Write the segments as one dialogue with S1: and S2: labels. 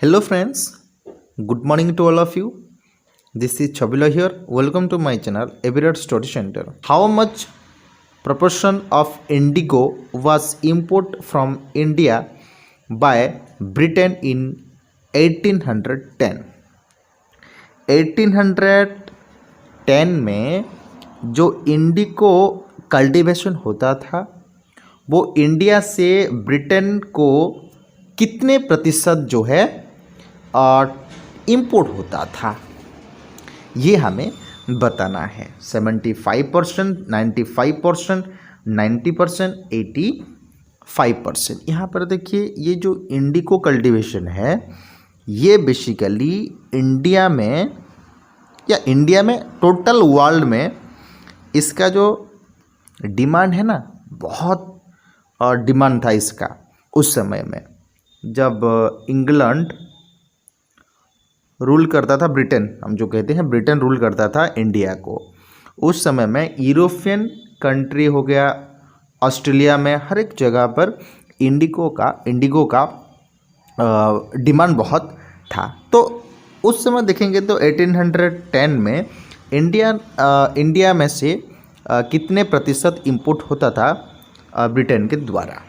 S1: Hello friends, good morning to all of you. This is Chabila here. Welcome to my channel Everett Study Center. How much proportion of indigo was imported from India by Britain in 1810? 1810 में जो इंडिको cultivation होता था वो India से Britain को कितने प्रतिशत जो है इंपोर्ट होता था, ये हमें बताना है। 75%, 95%, 90%, 85%। यहाँ पर देखिए, ये जो इंडिको कल्टीवेशन है ये बेसिकली इंडिया में टोटल वर्ल्ड में इसका जो डिमांड है ना, बहुत डिमांड था इसका उस समय में जब इंग्लैंड रूल करता था। ब्रिटेन, हम जो कहते हैं ब्रिटेन रूल करता था इंडिया को। उस समय में यूरोपियन कंट्री हो गया, ऑस्ट्रेलिया में, हर एक जगह पर इंडिगो का डिमांड बहुत था। तो उस समय देखेंगे तो 1810 में इंडिया में से कितने प्रतिशत इंपोर्ट होता था ब्रिटेन के द्वारा।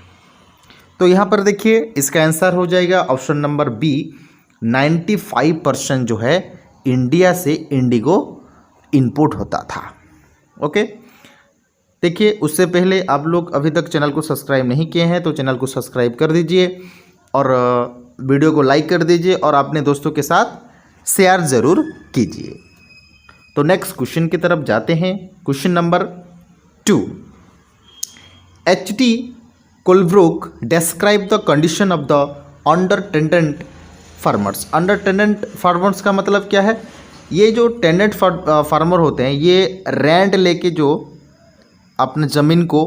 S1: तो यहाँ पर देखिए, इसका आंसर हो जाएगा ऑप्शन नंबर बी, 95% जो है इंडिया से इंडिगो इंपोर्ट होता था। ओके, देखिए उससे पहले आप लोग अभी तक चैनल को सब्सक्राइब नहीं किए हैं तो चैनल को सब्सक्राइब कर दीजिए और वीडियो को लाइक कर दीजिए और अपने दोस्तों के साथ शेयर ज़रूर कीजिए। तो नेक्स्ट क्वेश्चन की तरफ जाते हैं। Question number 2, H.T. Colebrook describe the condition of the under-tenant farmers। Under-tenant farmers का मतलब क्या है? ये जो टेनेंट फार्मर होते हैं ये रेंट लेके जो अपने ज़मीन को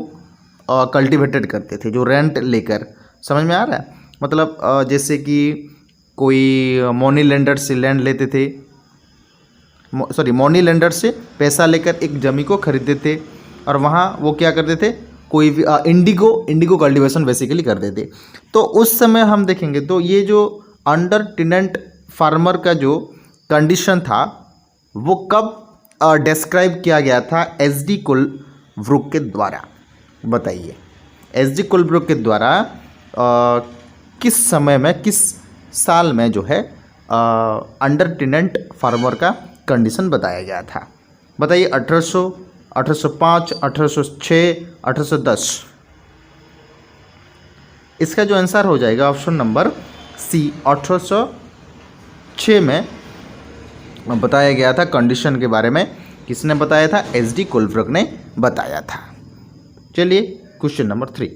S1: कल्टीवेटेड करते थे, जो रेंट लेकर, समझ में आ रहा है? मतलब जैसे कि कोई मनी लेंडर से लैंड लेते थे, मनी लेंडर से पैसा लेकर एक ज़मीन को खरीदते थे और वहाँ वो क्या करते थे, कोई भी इंडिगो कल्टीवेशन बेसिकली करते थे। तो उस समय हम देखेंगे तो ये जो अंडर टेनेंट फार्मर का जो कंडीशन था वो कब डिस्क्राइब किया गया था? एच.डी. कोलब्रुक के द्वारा। बताइए, एच.डी. कोलब्रुक के द्वारा किस समय में, किस साल में जो है अंडर टेनेंट फार्मर का कंडीशन बताया गया था? बताइए, 1800, 1805, 1806, 1810। इसका जो आंसर हो जाएगा ऑप्शन नंबर सी, 1806 में बताया गया था। कंडीशन के बारे में किसने बताया था? एच.डी. कोलब्रुक ने बताया था। चलिए question number 3,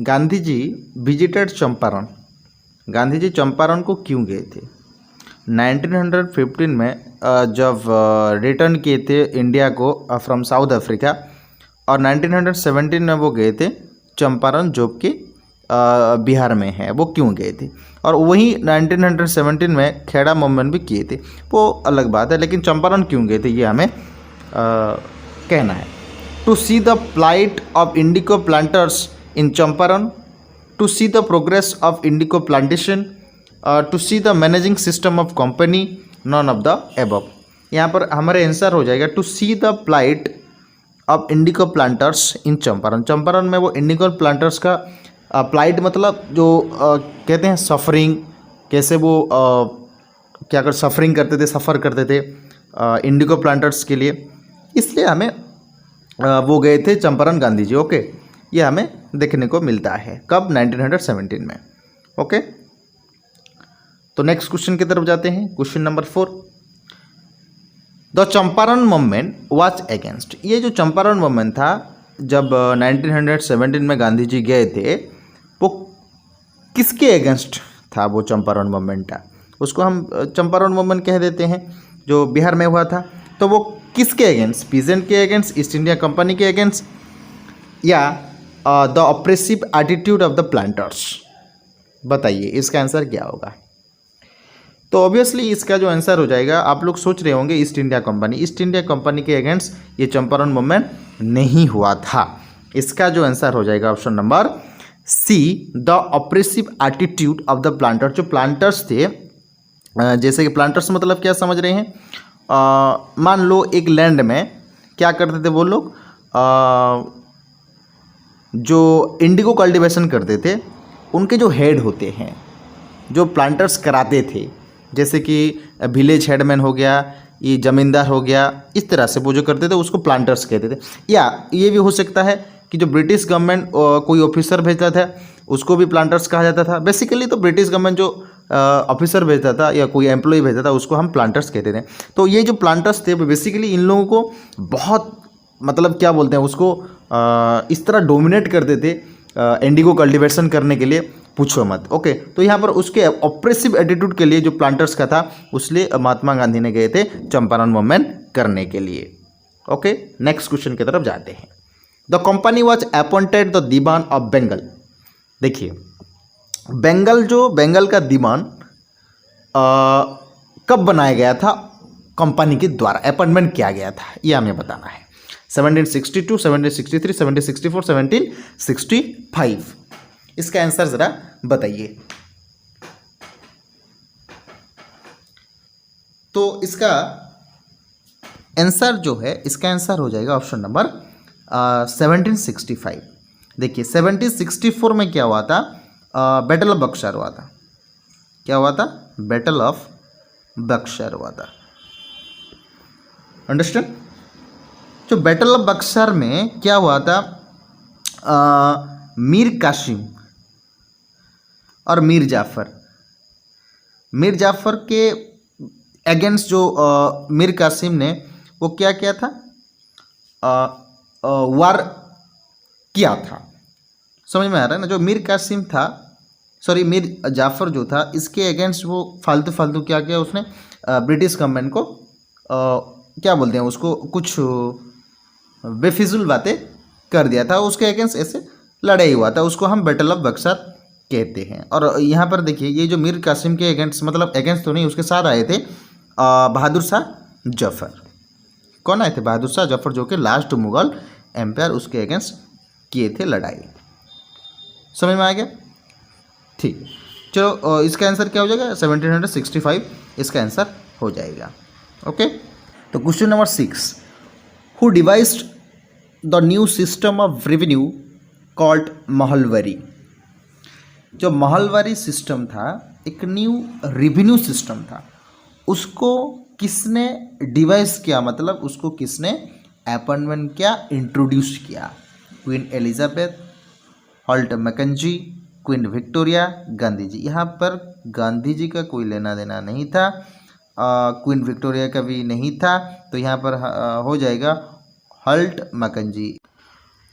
S1: Gandhi ji visited Champaran. Gandhi ji Champaran को क्यों गए थे? 1915 में जब रिटर्न किए थे इंडिया को फ्रॉम साउथ अफ्रीका, और 1917 में वो गए थे चंपारण, जो कि बिहार में है। वो क्यों गए थे? और वहीं 1917 में खेड़ा मूवमेंट भी किए थे, वो अलग बात है, लेकिन चंपारण क्यों गए थे ये हमें कहना है। To see the plight of indigo planters in Champaran, to see the progress of indigo plantation, to see the managing system of company, none of the above. यहाँ पर हमारे आंसर हो जाएगा to see the plight of indigo planters in Champaran. Champaran में वो Indigo planters का plight मतलब जो कहते हैं सफरिंग, कैसे वो क्या कर सफरिंग करते थे, सफ़र करते थे इंडिगो प्लांटर्स के लिए, इसलिए हमें वो गए थे चंपारण गांधी जी। ओके, ये हमें देखने को मिलता है कब? 1917 में। ओके, तो नेक्स्ट क्वेश्चन की तरफ जाते हैं। Question number 4, the Champaran movement was against. ये जो चंपारण मूवमेंट था जब 1917 में गांधी जी गए थे, वो किसके अगेंस्ट था? वो चंपारण मूवमेंट था, उसको हम चंपारण मूवमेंट कह देते हैं, जो बिहार में हुआ था। तो वो किसके अगेंस्ट? पीजेंट के अगेंस्ट, ईस्ट इंडिया कंपनी के अगेंस्ट, या the oppressive attitude of the planters? बताइए इसका आंसर क्या होगा? तो ऑब्वियसली इसका जो आंसर हो जाएगा, आप लोग सोच रहे होंगे east India company. East India company के अगेंस्ट ये चंपारण मूवमेंट नहीं हुआ था। इसका जो आंसर हो जाएगा option number see the oppressive attitude of the planter. जो प्लांटर्स थे, जैसे कि प्लांटर्स मतलब क्या समझ रहे हैं, मान लो एक लैंड में क्या करते थे वो लोग, जो इंडिगो कल्टीवेशन करते थे उनके जो हेड होते हैं, जो प्लांटर्स कराते थे, जैसे कि विलेज हेडमैन हो गया, ये जमींदार हो गया, इस तरह से वो जो करते थे उसको प्लांटर्स कहते थे। या ये भी हो सकता है कि जो ब्रिटिश गवर्नमेंट कोई ऑफिसर भेजता था उसको भी प्लांटर्स कहा जाता था। बेसिकली तो ब्रिटिश गवर्नमेंट जो ऑफिसर भेजता था या कोई एम्प्लॉय भेजता था उसको हम प्लांटर्स कहते थे। तो ये जो प्लांटर्स थे बेसिकली इन लोगों को बहुत, मतलब क्या बोलते हैं उसको, इस तरह डोमिनेट करते थे इंडिगो कल्टीवेशन करने के लिए, पूछो मत। ओके, तो यहाँ पर उसके ऑप्रेसिव एटीट्यूड के लिए जो प्लांटर्स का था उसलिए महात्मा गांधी ने गए थे चंपारण मूवमेंट करने के लिए। ओके, नेक्स्ट क्वेश्चन की तरफ जाते हैं। The company was appointed the Diwan of Bengal. देखिए, बंगाल का दीवान कब बनाया गया था, कंपनी के द्वारा अपॉइंटमेंट किया गया था, यह हमें बताना है। 1762, 1763, 1764, 1765। इसका आंसर जरा बताइए। तो इसका आंसर जो है, इसका आंसर हो जाएगा ऑप्शन नंबर 1765। देखिए 1764 में क्या हुआ था, बैटल ऑफ बक्सर हुआ था। क्या हुआ था? बैटल ऑफ बक्सर हुआ था। अंडरस्टैंड? जो बैटल ऑफ बक्सर में क्या हुआ था, मीर कासिम और मीर जाफ़र के अगेंस्ट जो मीर कासिम ने वो क्या किया था, वार किया था। समझ में आ रहा है ना? जो मीर कासिम था, सॉरी मीर जाफ़र जो था, इसके अगेंस्ट वो फालतू क्या किया उसने, ब्रिटिश गवर्नमेंट को क्या बोलते हैं उसको, कुछ बेफिजुल बातें कर दिया था, उसके अगेंस्ट ऐसे लड़ाई हुआ था, उसको हम बैटल ऑफ बक्सर कहते हैं। और यहाँ पर देखिए ये जो मीर कासिम के अगेंस्ट, मतलब अगेंस्ट तो नहीं, उसके साथ आए थे बहादुर शाह जफर। कौन आए थे? बहादुर शाह जफर, जो कि लास्ट मुगल एम्पायर, उसके अगेंस्ट किए थे लड़ाई। समझ में आ गया? ठीक, चलो इसका आंसर क्या हो जाएगा? 1765 इसका आंसर हो जाएगा। ओके, तो question number 6, who devised the new system of revenue called Mahalwari. जो महलवारी सिस्टम था, एक न्यू रेवेन्यू सिस्टम था, उसको किसने डिवाइस किया, मतलब उसको किसने अपॉइंटमेंट किया, इंट्रोड्यूस किया? Queen Elizabeth, Holt Mackenzie, queen Victoria, Gandhi ji. यहाँ पर गांधी जी का कोई लेना देना नहीं था, क्वीन विक्टोरिया का भी नहीं था, तो यहाँ पर हो जाएगा Holt Mackenzie.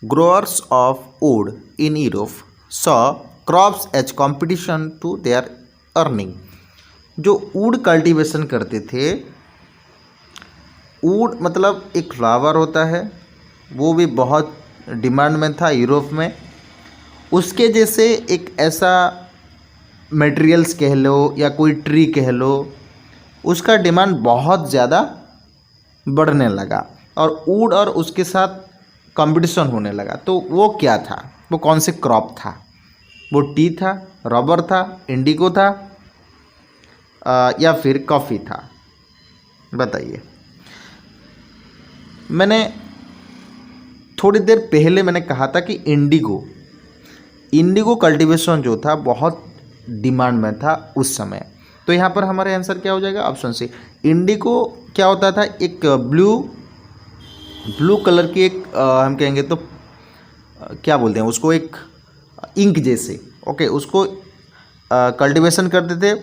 S1: Growers of woad in Europe saw crops as competition to their earning. जो वुड कल्टीवेशन करते थे, वुड मतलब एक फ्लावर होता है, वो भी बहुत डिमांड में था यूरोप में। उसके जैसे एक ऐसा मटेरियल्स कह लो या कोई ट्री कह लो, उसका डिमांड बहुत ज़्यादा बढ़ने लगा और वुड और उसके साथ कंपटीशन होने लगा। तो वो क्या था, वो कौन से क्रॉप था? वो टी था, रबर था, इंडिगो था, या फिर कॉफ़ी था? बताइए। मैंने थोड़ी देर पहले मैंने कहा था कि इंडिगो कल्टीवेशन जो था बहुत डिमांड में था उस समय। तो यहाँ पर हमारे आंसर क्या हो जाएगा? Option C. इंडिगो क्या होता था? एक ब्लू कलर की एक हम कहेंगे तो क्या बोलते हैं उसको, एक इंक जैसे, ओके, उसको कल्टीवेशन करते थे।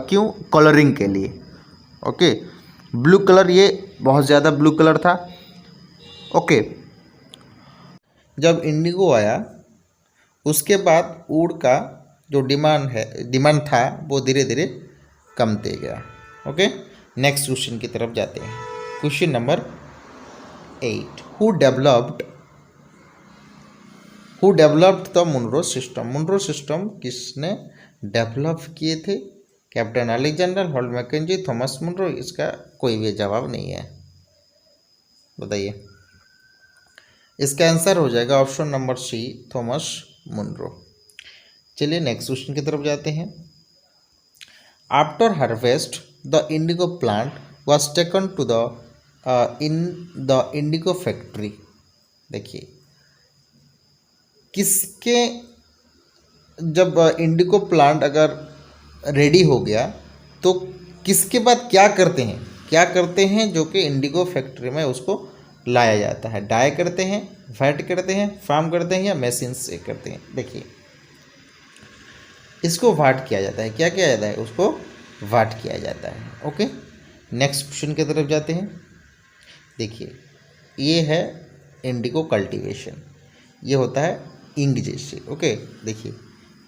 S1: क्यों? कलरिंग के लिए। ओके, ब्लू कलर, ये बहुत ज़्यादा ब्लू कलर था। ओके, जब इंडिगो आया उसके बाद वुड का जो डिमांड था वो धीरे धीरे कमते गया। ओके, नेक्स्ट क्वेश्चन की तरफ जाते हैं। Question number 8, who developed the Munro system. Munro system किसने डेवलप किए थे? Captain Alexander, Holt Mackenzie, Thomas Munro. इसका कोई भी जवाब नहीं है, बताइए। इसका आंसर हो जाएगा option number C, Thomas Munro. चलिए नेक्स्ट क्वेश्चन की तरफ जाते हैं। After harvest the indigo plant was taken to the in the indigo factory. देखिए किसके, जब इंडिगो प्लांट अगर रेडी हो गया तो किसके बाद क्या करते हैं जो कि इंडिगो फैक्ट्री में उसको लाया जाता है। डाई करते हैं, वेट करते हैं, फार्म करते हैं या मशीन से करते हैं। देखिए इसको वाट किया जाता है। क्या किया जाता है? उसको वाट किया जाता है। ओके नेक्स्ट क्वेश्चन की तरफ जाते हैं। देखिए ये है इंडिगो कल्टीवेशन, ये होता है इंक जैसे। ओके देखिए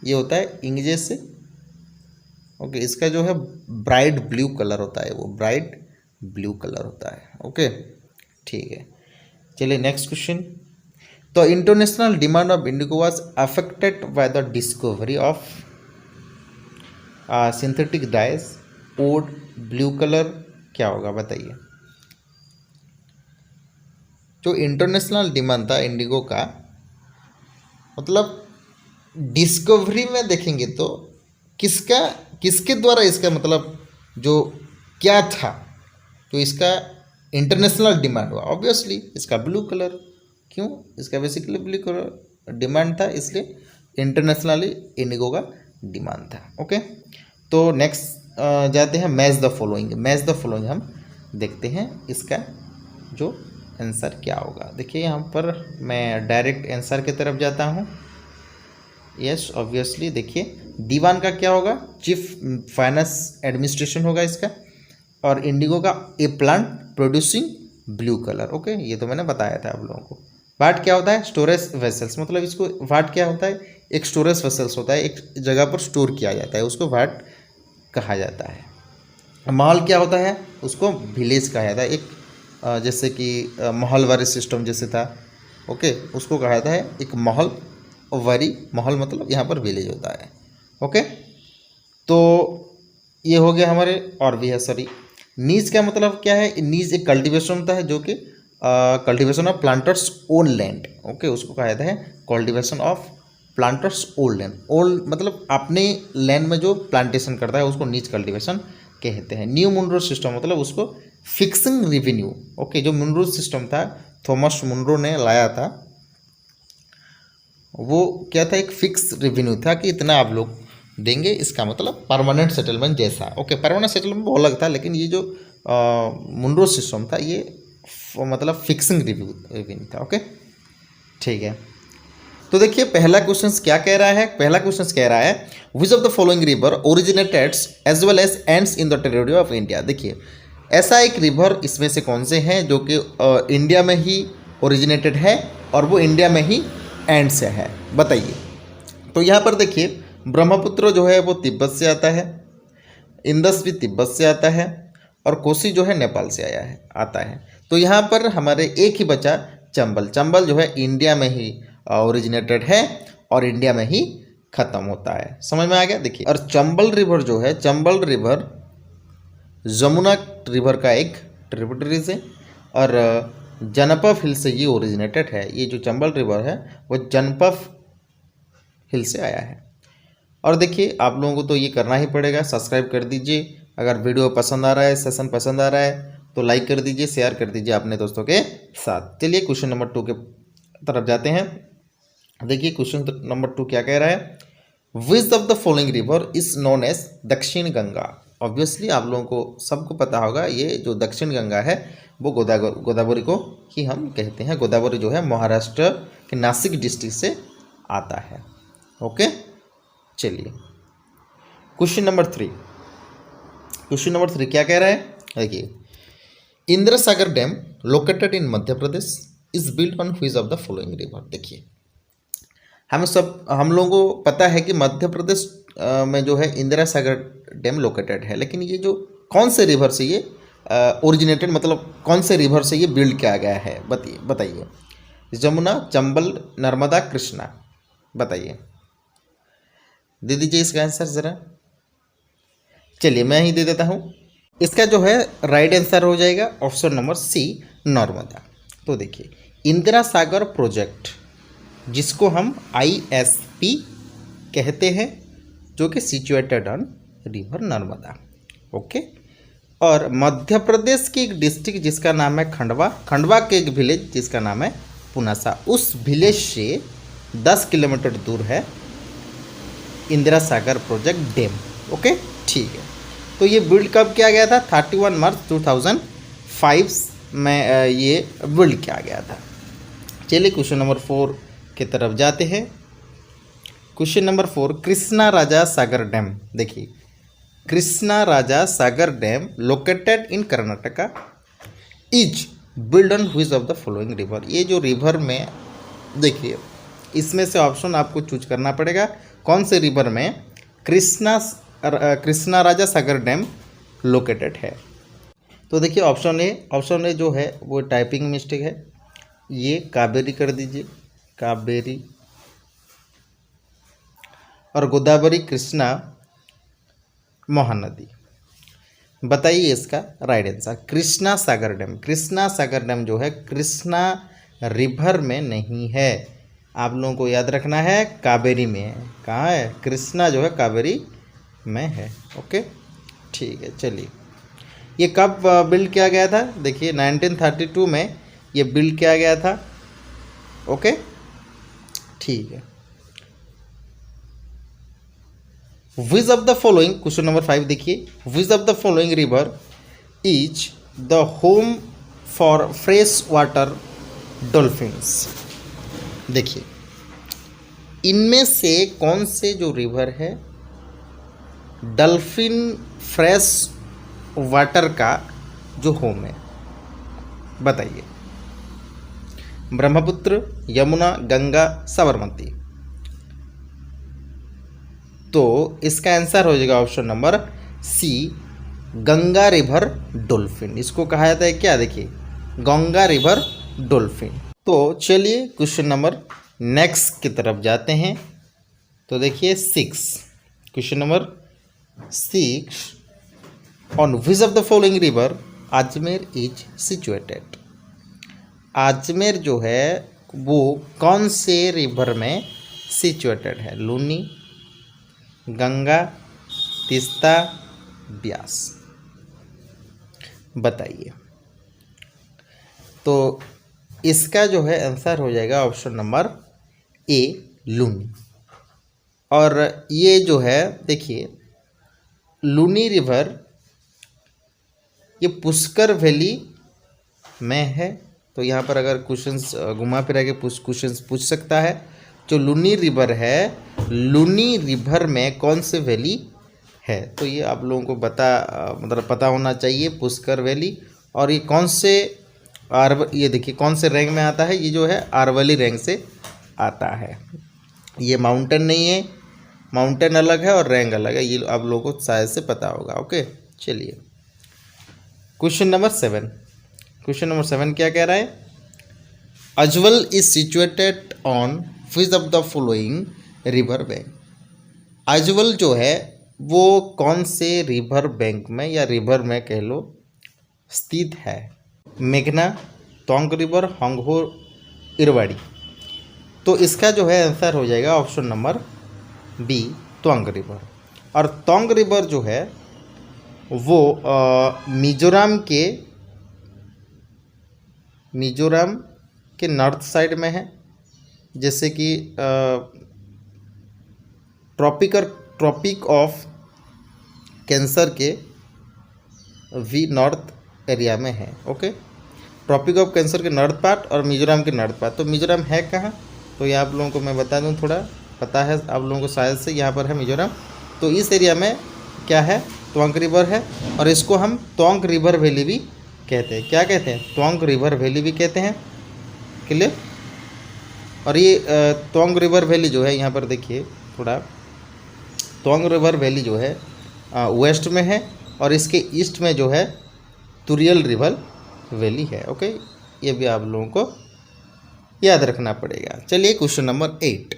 S1: ये होता है इंक जैसे। ओके इसका जो है ब्राइट ब्लू कलर होता है, वो ब्राइट ब्लू कलर होता है। ओके ठीक है, चलिए next question. The international demand of Indigo was affected by the discovery of synthetic dies would blue colour. क्या होगा बताइए? जो इंटरनेशनल डिमांड था इंडिगो का, मतलब डिस्कवरी में देखेंगे तो किसके द्वारा इसका मतलब जो क्या था, तो इसका इंटरनेशनल डिमांड हुआ। ऑब्वियसली इसका ब्लू कलर, क्यों? इसका बेसिकली ब्लू कलर डिमांड था, इसलिए इंटरनेशनली इंडिगो का डिमांड था। ओके तो नेक्स्ट जाते हैं match the following. Match the following हम देखते हैं इसका जो आंसर क्या होगा। देखिए यहाँ पर मैं डायरेक्ट आंसर की तरफ जाता हूँ। यस ऑब्वियसली देखिए दीवान का क्या होगा? चीफ फाइनेंस एडमिनिस्ट्रेशन होगा इसका। और इंडिगो का a plant producing blue colour. Okay ये तो मैंने बताया था आप लोगों को। वाट क्या होता है? स्टोरेज वेसल्स, मतलब इसको वाट क्या होता है? एक स्टोरेज वेसल्स होता है, एक जगह पर स्टोर किया जाता है, उसको वाट कहा जाता है। महल क्या होता है? उसको विलेज कहा जाता है। एक जैसे कि महल वारी सिस्टम जैसे था, ओके उसको कहा जाता है एक महल वारी। महल मतलब यहाँ पर विलेज होता है। ओके तो ये हो गया हमारे। और भी है सॉरी, नीज का मतलब क्या है? नीज एक कल्टीवेशन होता है जो कि cultivation of planters own land. Okay उसको कहा जाता है cultivation of planters own land. Own मतलब अपने लैंड में जो प्लांटेशन करता है उसको नीज कल्टीवेशन कहते हैं। न्यू मुनरो सिस्टम मतलब उसको फिक्सिंग रेवेन्यू। ओके जो मुनरो सिस्टम था, थॉमस मुनरो ने लाया था, वो क्या था? एक फिक्स रेवेन्यू था कि इतना आप लोग देंगे, इसका मतलब परमानेंट सेटलमेंट जैसा। ओके परमानेंट सेटलमेंट वो अलग था, लेकिन ये जो मुनरो सिस्टम था ये मतलब फिक्सिंग रेवेन्यू था। ओके ठीक है, तो देखिए पहला क्वेश्चन क्या कह रहा है? पहला क्वेश्चन कह रहा है which of the following river originates as well as ends in the territory of India. देखिए ऐसा एक रिवर इसमें से कौन से हैं जो कि इंडिया में ही ओरिजिनेटेड है और वो इंडिया में ही एंड से है, बताइए। तो यहाँ पर देखिए ब्रह्मपुत्र जो है वो तिब्बत से आता है, इंदस भी तिब्बत से आता है, और कोसी जो है नेपाल से आता है। तो यहाँ पर हमारे एक ही बचा चंबल। चंबल जो है इंडिया में ही ओरिजिनेटेड है और इंडिया में ही ख़त्म होता है। समझ में आ गया? देखिए और चंबल रिवर जो है, चंबल रिवर जमुना रिवर का एक ट्रिब्यूटरीज है और जनपद हिल से ये ओरिजिनेटेड है। ये जो चंबल रिवर है वो जनपद हिल से आया है। और देखिए आप लोगों को तो ये करना ही पड़ेगा, सब्सक्राइब कर दीजिए। अगर वीडियो पसंद आ रहा है, सेशन पसंद आ रहा है तो लाइक कर दीजिए, शेयर कर दीजिए अपने दोस्तों के साथ। चलिए क्वेश्चन नंबर 2 के तरफ जाते हैं। देखिए क्वेश्चन नंबर 2 क्या कह रहा है? Which of the following river is known as Dakshin Ganga. Obviously आप लोगों को सबको पता होगा ये जो दक्षिण गंगा है वो गोदावरी को ही हम कहते हैं। गोदावरी जो है महाराष्ट्र के नासिक डिस्ट्रिक्ट से आता है। ओके चलिए क्वेश्चन नंबर 3। क्वेश्चन नंबर 3 क्या कह रहा है? देखिए Indira Sagar dam located in Madhya Pradesh is built on which of the following river. देखिए हम लोगों को पता है कि मध्य प्रदेश में जो है इंदिरा सागर डैम लोकेटेड है, लेकिन ये जो कौन से रिवर से ये ओरिजिनेटेड, मतलब कौन से रिवर से ये बिल्ड किया गया है, बताइए। जमुना, चंबल, नर्मदा, कृष्णा, बताइए। दे दीजिए इसका आंसर ज़रा। चलिए मैं ही दे देता हूँ। इसका जो है राइट आंसर हो जाएगा ऑप्शन नंबर सी, नर्मदा। तो देखिए इंदिरा सागर प्रोजेक्ट जिसको हम ISP कहते हैं, जो कि situated on river Narmada. Okay. और मध्य प्रदेश की एक डिस्ट्रिक्ट जिसका नाम है खंडवा, खंडवा के एक विलेज जिसका नाम है पुनासा, उस विलेज से 10 किलोमीटर दूर है Indira Sagar project dam. Okay, ठीक है। तो ये बिल्ड कब किया गया था? 31 मार्च 2005 में ये बिल्ड किया गया था। चलिए क्वेश्चन नंबर 4 की तरफ जाते हैं। Question number 4, Krishna Raja Sagar dam. देखिए, Krishna Raja Sagar dam located in Karnataka is build on which of the following river. ये जो रिवर में, देखिए इसमें से ऑप्शन आपको चूज करना पड़ेगा, कौन से रिवर में कृष्णा राजा सागर डैम लोकेटेड है। तो देखिए ऑप्शन ए जो है वो टाइपिंग मिस्टेक है, ये कावेरी कर दीजिए, कावेरी, और गोदावरी, कृष्णा, महानदी। बताइए इसका राइट आंसर कृष्णा सागर डैम। कृष्णा सागर डैम जो है कृष्णा रिवर में नहीं है, आप लोगों को याद रखना है कावेरी में है। कहाँ है? कृष्णा जो है कावेरी में है। ओके, ठीक है। चलिए, ये कब बिल्ड किया गया था? देखिए 1932 में ये बिल्ड किया गया था। ओके, ठीक है। Which of the following, question number 5 देखिए, विच of the following river is the home for fresh water dolphins. देखिए, इनमें से कौन से जो रिवर है डॉल्फिन फ्रेश वाटर का जो होम है? बताइए। ब्रह्मपुत्र, यमुना, गंगा, साबरमती। तो इसका आंसर हो जाएगा option number C, Ganga river dolphin. इसको कहा जाता है क्या? देखिए, गंगा रिवर डॉल्फिन। तो चलिए क्वेश्चन नंबर नेक्स्ट की तरफ जाते हैं। तो देखिए 6, question number 6, on which of the following river Ajmer is situated. Ajmer जो है वो कौन से रिवर में सिचुएटेड है? लूनी, गंगा, तीस्ता, ब्यास। बताइए। तो इसका जो है आंसर हो जाएगा ऑप्शन नंबर ए, लूनी। और ये जो है देखिए, लूनी रिवर ये पुष्कर वैली में है। तो यहाँ पर अगर क्वेश्चंस घुमा फिरा के क्वेश्चंस पूछ सकता है, जो लूनी रिवर है, लूनी रिवर में कौन से वैली है? तो ये आप लोगों को मतलब पता होना चाहिए, पुष्कर वैली। और ये कौन से ये देखिए कौन से रैंक में आता है? ये जो है अरवली रैंक से आता है। ये माउंटेन नहीं है, माउंटेन अलग है और रैंक अलग है, ये आप लोगों को शायद से पता होगा। ओके, चलिए क्वेश्चन नंबर 7। क्वेश्चन नंबर 7 क्या कह रहा है? Aizawl is situated on which of the following river bank. Aizawl जो है वो कौन से रिवर बैंक में या रिवर में कह लो स्थित है? मेघना, टोंक रिवर, होंगहो, इरवाड़ी। तो इसका जो है आंसर हो जाएगा option number B, Tonk river. और टोंक रिवर जो है वो मिजोरम के नॉर्थ साइड में है, जैसे कि ट्रॉपिक ऑफ कैंसर के वी नॉर्थ एरिया में है। ओके, ट्रॉपिक ऑफ कैंसर के नॉर्थ पार्ट और मिजोरम के नॉर्थ पार्ट। तो मिजोरम है कहाँ? तो ये आप लोगों को मैं बता दूं, थोड़ा पता है आप लोगों को शायद से, यहाँ पर है मिजोरम। तो इस एरिया में क्या है? टोंक रिवर है, और इसको हम टोंक रिवर वैली भी कहते हैं। क्या कहते हैं? टोंक रिवर वैली भी कहते हैं। क्लियर? और ये टोंक रिवर वैली जो है, यहाँ पर देखिए थोड़ा, टोंक रिवर वैली जो है वेस्ट में है, और इसके ईस्ट में जो है तुरियल रिवर वैली है। ओके, ये भी आप लोगों को याद रखना पड़ेगा। चलिए question number 8,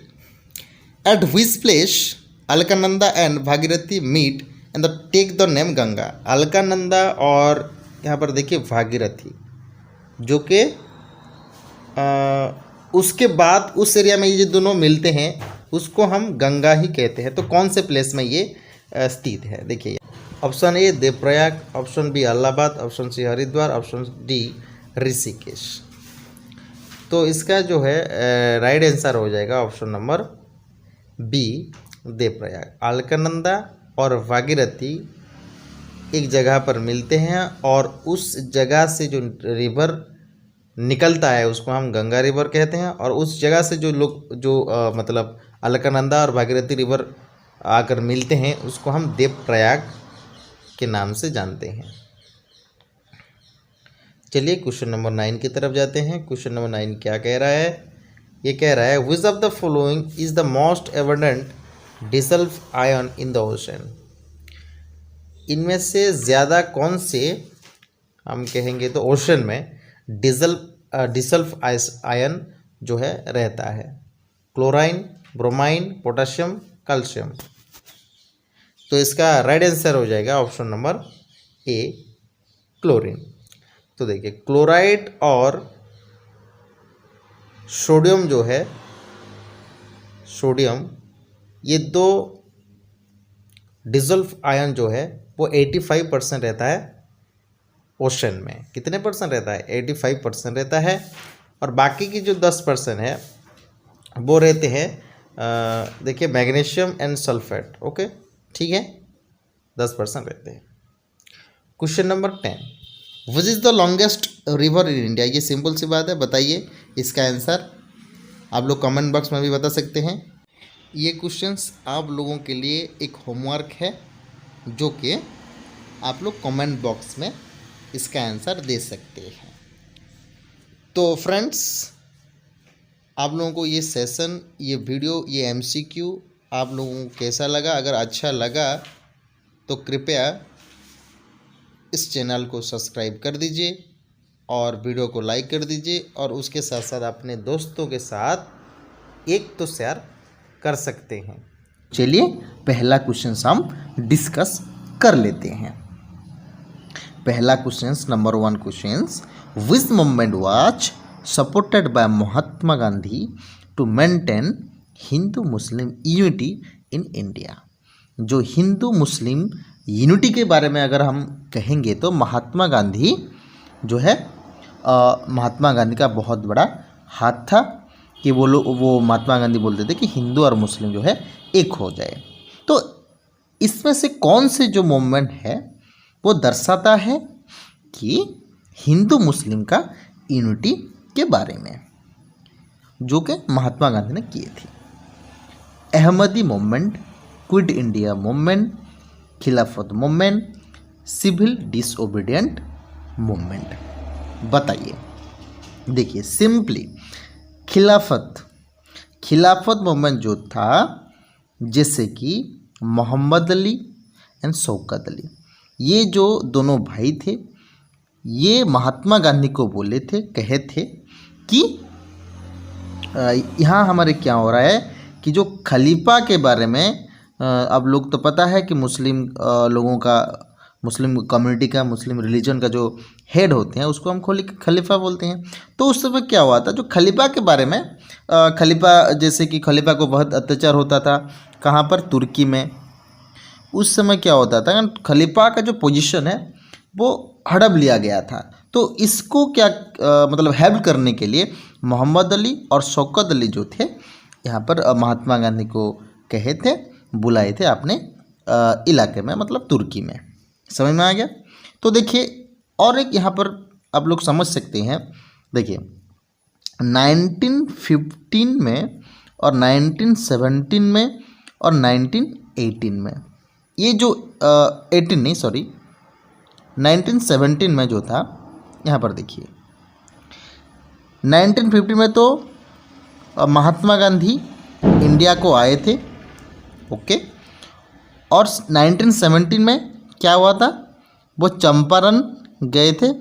S1: at which place Alaknanda and Bhagirathi meet and take the name Ganga. Alaknanda और यहाँ पर देखिए भागीरथी, जो कि उसके बाद उस एरिया में ये दोनों मिलते हैं, उसको हम गंगा ही कहते हैं। तो कौन से प्लेस में ये स्थित है? देखिए, option A Devprayag, option B Allahabad, option C Haridwar, option D Rishikesh. तो इसका जो है राइट आंसर हो जाएगा option number B Devprayag. Alaknanda और भागीरथी एक जगह पर मिलते हैं और उस जगह से जो रिवर निकलता है उसको हम गंगा रिवर कहते हैं, और उस जगह से जो लोग मतलब अलकनंदा और भागीरथी रिवर आकर मिलते हैं उसको हम देवप्रयाग के नाम से जानते हैं। चलिए क्वेश्चन नंबर 9 की तरफ जाते हैं। क्वेश्चन नंबर 9 क्या कह रहा है? ये कह रहा है which of the following is the most abundant dissolved ion in the ocean. इनमें से ज़्यादा कौन से, हम कहेंगे तो ओशन में डिसल्फ आयन जो है रहता है? Chlorine, bromine, potassium, calcium. तो इसका राइट आंसर हो जाएगा ऑप्शन नंबर ए क्लोरीन। तो देखिए, क्लोराइड और सोडियम जो है, सोडियम, ये दो डिसल्फ आयन जो है वो 85% रहता है ओशन में। कितने परसेंट रहता है? 85% रहता है। और बाकी की जो 10% है वो रहते हैं देखिए मैग्नीशियम एंड सल्फेट। ओके, ठीक है, 10% रहते हैं। Question number 10, which is the longest river in India. ये सिंपल सी बात है, बताइए इसका आंसर। आप लोग कमेंट बॉक्स में भी बता सकते हैं। ये क्वेश्चंस आप लोगों के लिए एक होमवर्क है जो कि आप लोग कमेंट बॉक्स में इसका आंसर दे सकते हैं। तो फ्रेंड्स, आप लोगों को ये सेशन, ये वीडियो, ये एमसीक्यू आप लोगों को कैसा लगा? अगर अच्छा लगा तो कृपया इस चैनल को सब्सक्राइब कर दीजिए और वीडियो को लाइक कर दीजिए, और उसके साथ साथ अपने दोस्तों के साथ एक तो शेयर कर सकते हैं। चलिए पहला क्वेश्चन हम डिस्कस कर लेते हैं। पहला question number 1 question, which movement was supported by Mahatma Gandhi to maintain Hindu Muslim unity in India. जो हिंदू मुस्लिम यूनिटी के बारे में अगर हम कहेंगे तो महात्मा गांधी जो है, महात्मा गांधी का बहुत बड़ा हाथ था कि वो महात्मा गांधी बोलते थे कि हिंदू और मुस्लिम जो है एक हो जाए। तो इसमें से कौन से जो मूवमेंट है वो दर्शाता है कि हिंदू मुस्लिम का यूनिटी के बारे में, जो कि महात्मा गांधी ने किए थे? Ahmadi movement, quit India movement, खिलाफत मूवमेंट, सिविल डिसओबीडियंट मूवमेंट। बताइए। देखिए सिंपली खिलाफत मूवमेंट जो था, जैसे कि मोहम्मद अली एंड शौकत अली, ये जो दोनों भाई थे, ये महात्मा गांधी को बोले थे, कहे थे कि यहाँ हमारे क्या हो रहा है कि जो खलीफा के बारे में, अब लोग तो पता है कि मुस्लिम लोगों का, मुस्लिम कम्युनिटी का, मुस्लिम रिलीजन का जो हेड होते हैं उसको हम खलीफा बोलते हैं। तो उस समय क्या हुआ था, जो खलीफा के बारे में, खलीफा जैसे कि खलीफा को बहुत अत्याचार होता था, कहाँ पर? तुर्की में। उस समय क्या होता था, खलीफा का जो पोजीशन है वो हड़प लिया गया था। तो इसको क्या मतलब हेल्प करने के लिए मोहम्मद अली और शौकत अली जो थे यहाँ पर महात्मा गांधी को कहे थे, बुलाए थे अपने इलाके में, मतलब तुर्की में। समझ में आ गया? तो देखिए, और एक यहाँ पर आप लोग समझ सकते हैं। देखिए 1915 में और 1917 में और 1918 में, ये जो 1917 में जो था, यहाँ पर देखिए 1950 में तो महात्मा गांधी इंडिया को आए थे। ओके, और 1917 में क्या हुआ था, वो चंपारण गए थे।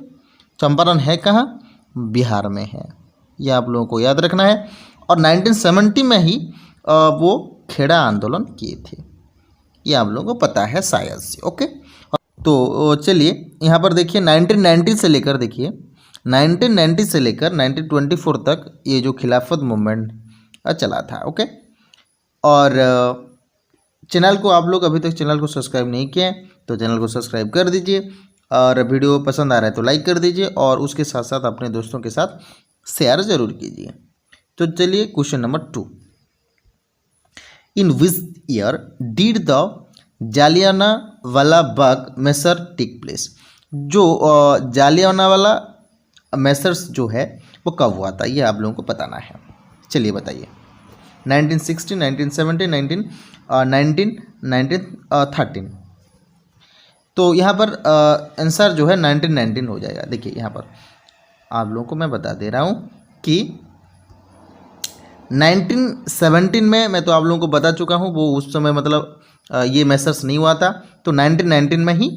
S1: चंपारण है कहाँ? बिहार में है, ये आप लोगों को याद रखना है। और 1970 में ही वो खेड़ा आंदोलन किए थे, ये आप लोगों को पता है शायद से। ओके, तो चलिए यहाँ पर देखिए 1990 से लेकर, देखिए 1990 से लेकर 1924 तक ये जो खिलाफत मूवमेंट चला था। ओके, और चैनल को आप लोग अभी तक चैनल को सब्सक्राइब नहीं किए हैं तो चैनल को सब्सक्राइब कर दीजिए, और वीडियो पसंद आ रहा है तो लाइक कर दीजिए, और उसके साथ साथ अपने दोस्तों के साथ शेयर ज़रूर कीजिए। तो चलिए question number 2, in which year did the Jallianwala Bagh massacre take place. जो जालियानवाला मैसर्स जो है वो कब हुआ था, ये आप लोगों को बताना है। चलिए बताइए, 1960, 1970, 1913। तो यहाँ पर आंसर जो है 1919 हो जाएगा। देखिए यहाँ पर आप लोगों को मैं बता दे रहा हूँ कि 1917 में मैं तो आप लोगों को बता चुका हूँ, वो उस समय मतलब ये मैसर्स नहीं हुआ था, तो 1919 में ही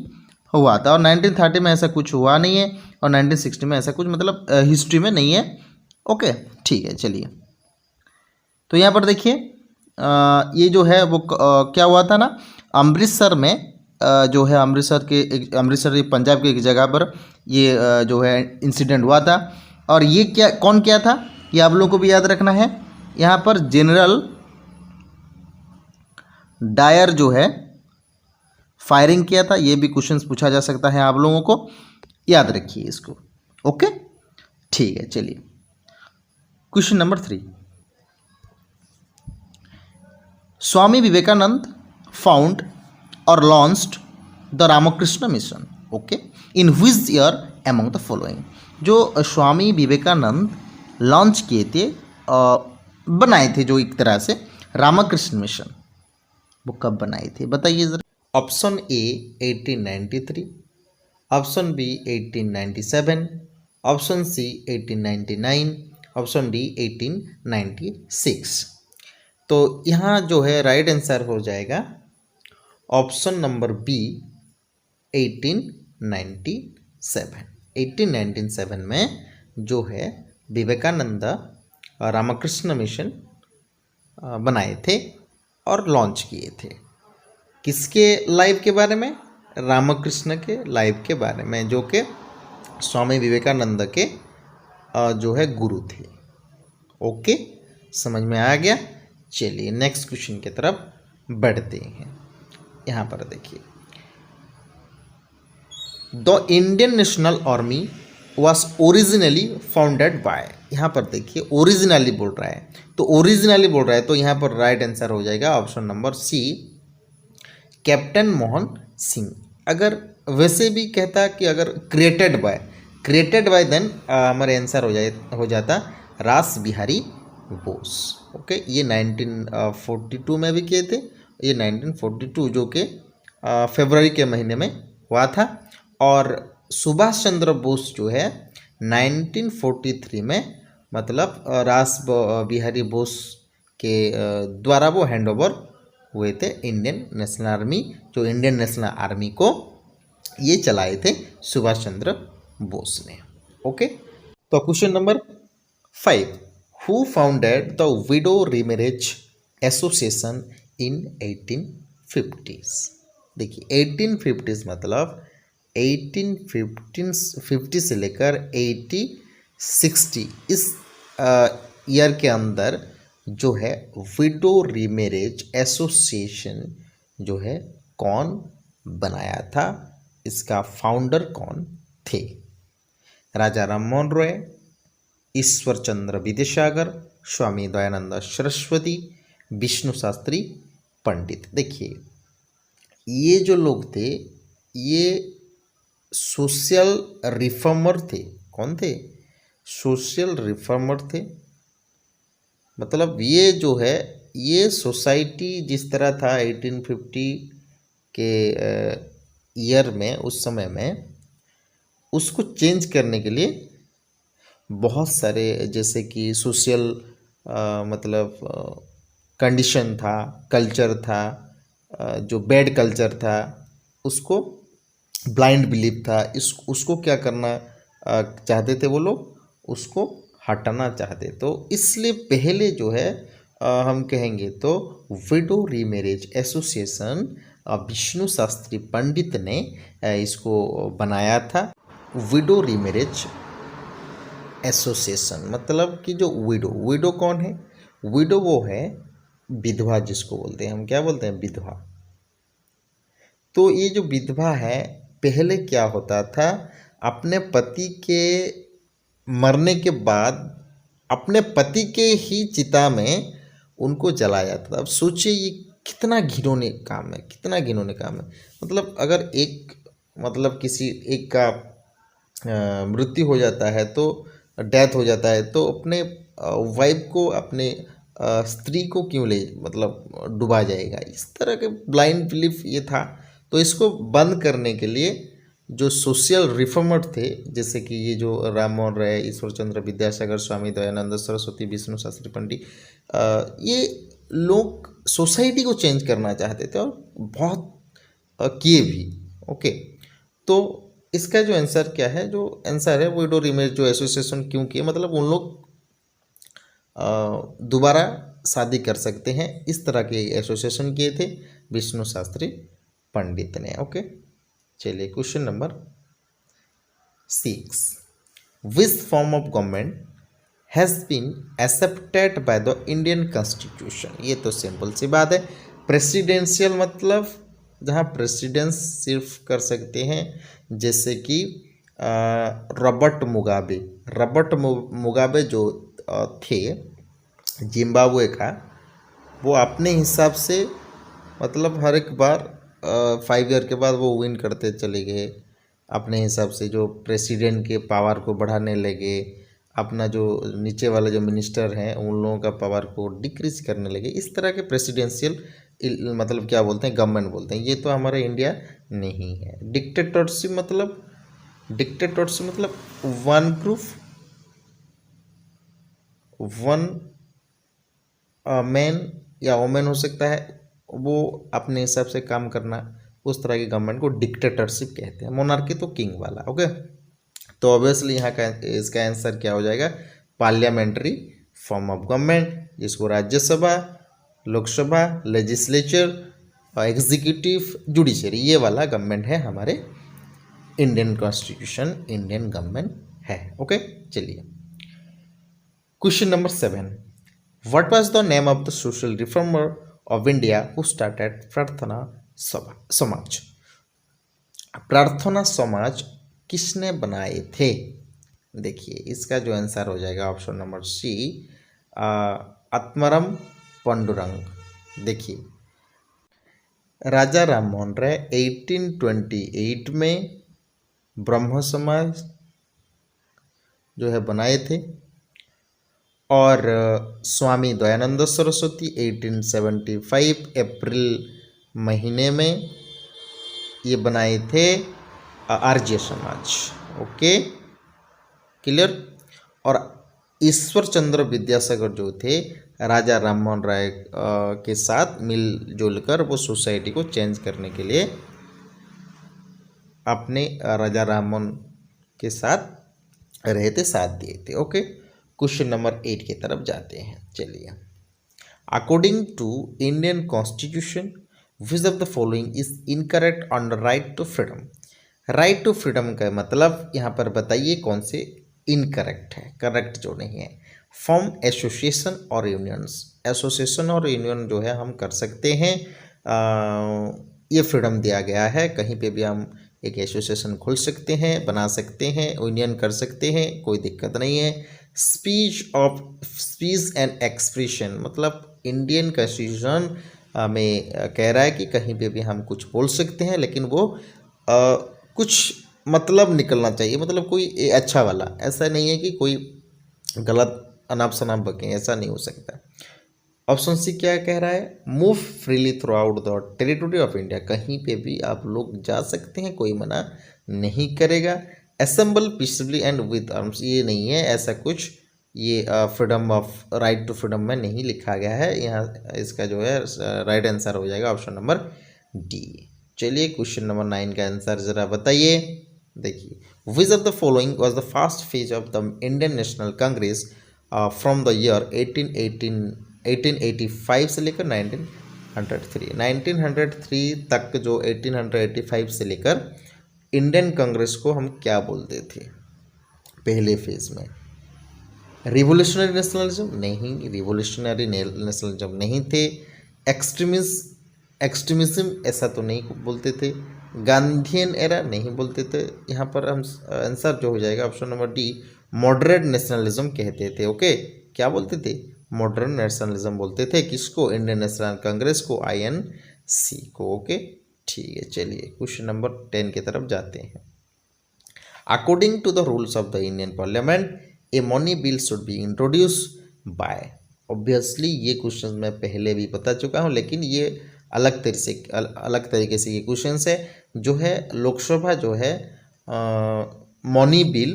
S1: हुआ था। और 1930 में ऐसा कुछ हुआ नहीं है, और 1960 में ऐसा कुछ मतलब हिस्ट्री में नहीं है। ओके ठीक है, चलिए तो यहाँ पर देखिए ये जो है वो क्या हुआ था ना, अमृतसर में जो है अमृतसर ये पंजाब के एक जगह पर ये जो है इंसिडेंट हुआ था। और ये क्या कौन किया था ये आप लोगों को भी याद रखना है। यहाँ पर जनरल डायर जो है फायरिंग किया था, ये भी क्वेश्चंस पूछा जा सकता है, आप लोगों को याद रखिए इसको। ओके ठीक है, चलिए question number 3, Swami Vivekananda found और launched the Ramakrishna Mission. Okay, in which year among the following. जो स्वामी विवेकानंद लॉन्च किए थे, बनाए थे जो एक तरह से रामकृष्ण मिशन, वो कब बनाए थे बताइए जरा। Option A 1893, option B 1897, option C 1899, option D 1896। तो यहाँ जो है राइट आंसर हो जाएगा ऑप्शन नंबर बी 1897। 1897 में जो है विवेकानंद रामकृष्ण मिशन बनाए थे और लॉन्च किए थे। किसके लाइफ के बारे में? रामकृष्ण के लाइफ के बारे में, जो कि स्वामी विवेकानंद के जो है गुरु थे। ओके, समझ में आ गया। चलिए नेक्स्ट क्वेश्चन की तरफ बढ़ते हैं। यहाँ पर देखिए, the Indian national army was originally founded by. यहाँ पर देखिए ओरिजिनली बोल रहा है, तो ओरिजिनली बोल रहा है तो यहाँ पर राइट आंसर हो जाएगा option number C, Captain Mohan Singh. अगर वैसे भी कहता कि अगर क्रिएटेड बाय देन हमारे आंसर हो जाता रास बिहारी बोस। ओके, ये 1942 में भी किए थे, ये 1942 जो कि फरवरी के महीने में हुआ था। और सुभाष चंद्र बोस जो है 1943 में मतलब रास बिहारी बोस के द्वारा वो हैंड ओवर हुए थे इंडियन नेशनल आर्मी, जो इंडियन नेशनल आर्मी को ये चलाए थे सुभाष चंद्र बोस ने। ओके, तो question number 5, who founded the widow remarriage association in 1850s। देखिए 1850s मतलब 1850 से लेकर 1860 इस ईयर के अंदर जो है विडो रीमैरेज एसोसिएशन जो है कौन बनाया था, इसका फाउंडर कौन थे? राजा राममोहन रॉय, ईश्वर चंद्र विद्यासागर, स्वामी दयानंद सरस्वती, विष्णु शास्त्री पंडित। देखिए ये जो लोग थे ये सोशल रिफॉर्मर थे। कौन थे? सोशल रिफॉर्मर थे। मतलब ये जो है ये सोसाइटी जिस तरह था 1850 के ईयर में, उस समय में उसको चेंज करने के लिए बहुत सारे जैसे कि सोशल मतलब कंडीशन था, कल्चर था, जो बैड कल्चर था, उसको ब्लाइंड बिलीफ था, उसको क्या करना चाहते थे वो लोग, उसको हटाना चाहते। तो इसलिए पहले जो है हम कहेंगे तो widow remarriage association Vishnu Shastri Pandit ने इसको बनाया था। विडो रीमैरेज एसोसिएशन मतलब कि जो विडो कौन है? विडो वो है विधवा जिसको बोलते हैं हम, क्या बोलते हैं, विधवा। तो ये जो विधवा है, पहले क्या होता था, अपने पति के मरने के बाद अपने पति के ही चिता में उनको जलाया जाता था। अब सोचिए ये कितना घिनौने काम है, कितना घिनौने काम है। मतलब अगर एक, मतलब किसी एक का मृत्यु हो जाता है, तो डेथ हो जाता है, तो अपने वाइफ को, अपने स्त्री को क्यों ले, मतलब डुबा जाएगा, इस तरह के ब्लाइंड बिलीफ ये था। तो इसको बंद करने के लिए जो सोशल रिफॉर्मर थे, जैसे कि ये जो राम मोहन राय, ईश्वर चंद्र विद्यासागर, स्वामी दयानंद सरस्वती, विष्णु शास्त्री पंडित, ये लोग सोसाइटी को चेंज करना चाहते थे और बहुत किए भी। ओके, तो इसका जो आंसर क्या है, जो आंसर है विडो रीमेरिज जो एसोसिएशन क्यों किए, मतलब उन लोग दोबारा शादी कर सकते हैं, इस तरह के एसोसिएशन किए थे विष्णु शास्त्री पंडित ने। ओके, चलिए question number 6, which form of government has been accepted by the Indian constitution. ये तो सिंपल सी बात है, प्रेसिडेंशियल, मतलब जहाँ प्रेसिडेंस सिर्फ कर सकते हैं, जैसे कि रॉबर्ट मुगाबे जो थे जिम्बाब्वे का, वो अपने हिसाब से, मतलब हर एक बार 5 ईयर के बाद वो विन करते चले गए अपने हिसाब से, जो प्रेसिडेंट के पावर को बढ़ाने लगे, अपना जो नीचे वाले जो मिनिस्टर हैं उन लोगों का पावर को डिक्रीज करने लगे। इस तरह के प्रेसिडेंशियल, मतलब क्या बोलते हैं, गवर्नमेंट बोलते हैं। ये तो हमारे इंडिया नहीं है। डिक्टेटरशिप मतलब वन ग्रुप वन मैन या वोमेन हो सकता है, वो अपने हिसाब से काम करना, उस तरह की गवर्नमेंट को डिक्टेटरशिप कहते हैं। मोनार्की तो किंग वाला। ओके, तो ऑब्वियसली यहाँ का इसका आंसर क्या हो जाएगा, पार्लियामेंट्री फॉर्म ऑफ गवर्नमेंट, जिसको Rajya Sabha, Lok Sabha, legislature, executive, judiciary, ये वाला गवर्नमेंट है हमारे इंडियन कॉन्स्टिट्यूशन, इंडियन गवर्नमेंट है। ओके, चलिए question number 7, what was the name of the social reformer of India who started प्रार्थना समाज। प्रार्थना समाज किसने बनाए थे। देखिए इसका जो आंसर हो जाएगा option number C, Atmaram Pandurang. देखिए राजा राम मोहन राय 1828 में ब्रह्म समाज जो है बनाए थे, और स्वामी दयानंद सरस्वती 1875 अप्रैल महीने में ये बनाए थे आर्य समाज। Okay, clear. और ईश्वर चंद्र विद्यासागर जो थे राजा राम मोहन राय के साथ मिलजुल कर वो सोसाइटी को चेंज करने के लिए अपने राजा राम मोहन के साथ रहे थे, साथ दिए थे। ओके, क्वेश्चन नंबर 8 की तरफ जाते हैं। चलिए, according to Indian constitution which of the following is incorrect on the right to freedom. Right to freedom का मतलब यहाँ पर बताइए कौन से इनकरेक्ट है, करेक्ट जो नहीं है। फॉर्म एसोसिएशन और यूनियंस, एसोसिएशन और यूनियन जो है हम कर सकते हैं, ये फ्रीडम दिया गया है, कहीं पे भी हम एक एसोसिएशन खोल सकते हैं, बना सकते हैं, यूनियन कर सकते हैं, कोई दिक्कत नहीं है। स्पीच एंड एक्सप्रेशन मतलब इंडियन कॉन्स्टिट्यूशन में कह रहा है कि कहीं पे भी हम कुछ बोल सकते हैं, लेकिन वो कुछ मतलब निकलना चाहिए, मतलब कोई अच्छा वाला, ऐसा नहीं है कि कोई गलत अनाप शनाप बकें, ऐसा नहीं हो सकता। ऑप्शन सी क्या कह रहा है, move freely through out the territory of India, कहीं पे भी आप लोग जा सकते हैं, कोई मना नहीं करेगा। Assemble peacefully and with arms, ये नहीं है ऐसा कुछ, ये freedom of right to freedom में नहीं लिखा गया है यहाँ। इसका जो है राइट आंसर हो जाएगा ऑप्शन नंबर डी। चलिए क्वेश्चन नंबर 9 का आंसर जरा बताइए। देखिए, विच of the following was the first phase of the Indian national Congress from the year 1885 से लेकर 1903 तक, जो 1885 से लेकर इंडियन कांग्रेस को हम क्या बोलते थे पहले फेज में। रिवोल्यूशनरी नेशनलिज्म नहीं, रिवोल्यूशनरी नेशनलिज्म नहीं थे। एक्सट्रीमिज्म ऐसा तो नहीं बोलते थे। गांधीयन एरा नहीं बोलते थे। यहाँ पर हम आंसर जो हो जाएगा option number D, moderate nationalism कहते थे। ओके, क्या बोलते थे? मॉडर्न नेशनलिज्म बोलते थे। किसको? इंडियन नेशनल कांग्रेस को, INC को। ओके, ठीक है, चलिए क्वेश्चन नंबर 10 की तरफ जाते हैं। According to the rules of the Indian parliament a money bill should be introduce by. Obviously ये क्वेश्चन मैं पहले भी बता चुका हूँ, लेकिन ये अलग तरीके से ये क्वेश्चन है। जो है लोकसभा जो है मनी बिल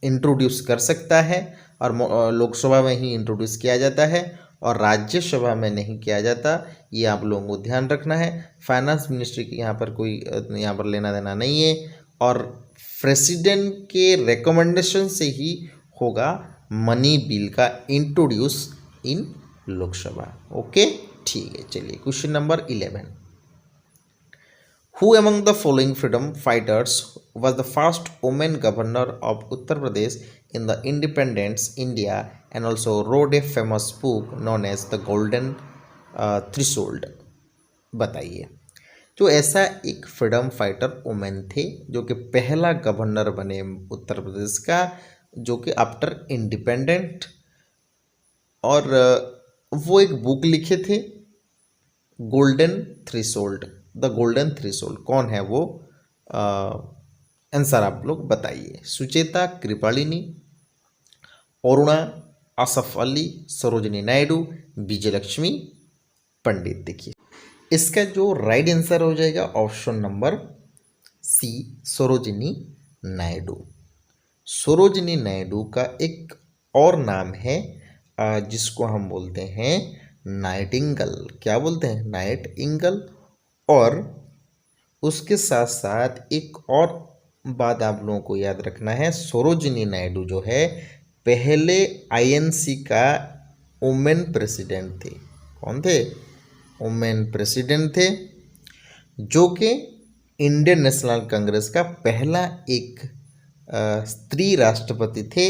S1: इंट्रोड्यूस कर सकता है, और लोकसभा में ही इंट्रोड्यूस किया जाता है और राज्यसभा में नहीं किया जाता। ये आप लोगों को ध्यान रखना है। फाइनेंस मिनिस्ट्री की यहाँ पर कोई यहाँ पर लेना देना नहीं है, और प्रेसिडेंट के रिकमेंडेशन से ही होगा मनी बिल का इंट्रोड्यूस इन लोकसभा। ओके, ठीक है, चलिए question number 11। Who among the following freedom fighters was the first woman governor of Uttar Pradesh in the independence India and also wrote a famous book known as the Golden Threshold? बताइए। जो ऐसा एक freedom fighter women थे जो कि पहला governor बने उत्तर प्रदेश का, जो कि आफ्टर इंडिपेंडेंट, और वो एक बुक लिखे थे golden threshold, the golden threshold. कौन है वो? आंसर आप लोग बताइए। सुचेता कृपालिनी, अरुणा आसफ अली, सरोजिनी नायडू, विजयलक्ष्मी पंडित। देखिए इसका जो राइट आंसर हो जाएगा option number C, Sarojini Naidu. Sarojini Naidu का एक और नाम है जिसको हम बोलते हैं नाइटिंगेल। क्या बोलते हैं? नाइटिंगेल। और उसके साथ साथ एक और बात आप लोगों को याद रखना है, सरोजिनी नायडू जो है पहले INC का वुमेन प्रेसिडेंट थे। कौन थे? वुमेन प्रेसिडेंट थे, जो कि इंडियन नेशनल कांग्रेस का पहला एक स्त्री राष्ट्रपति थे,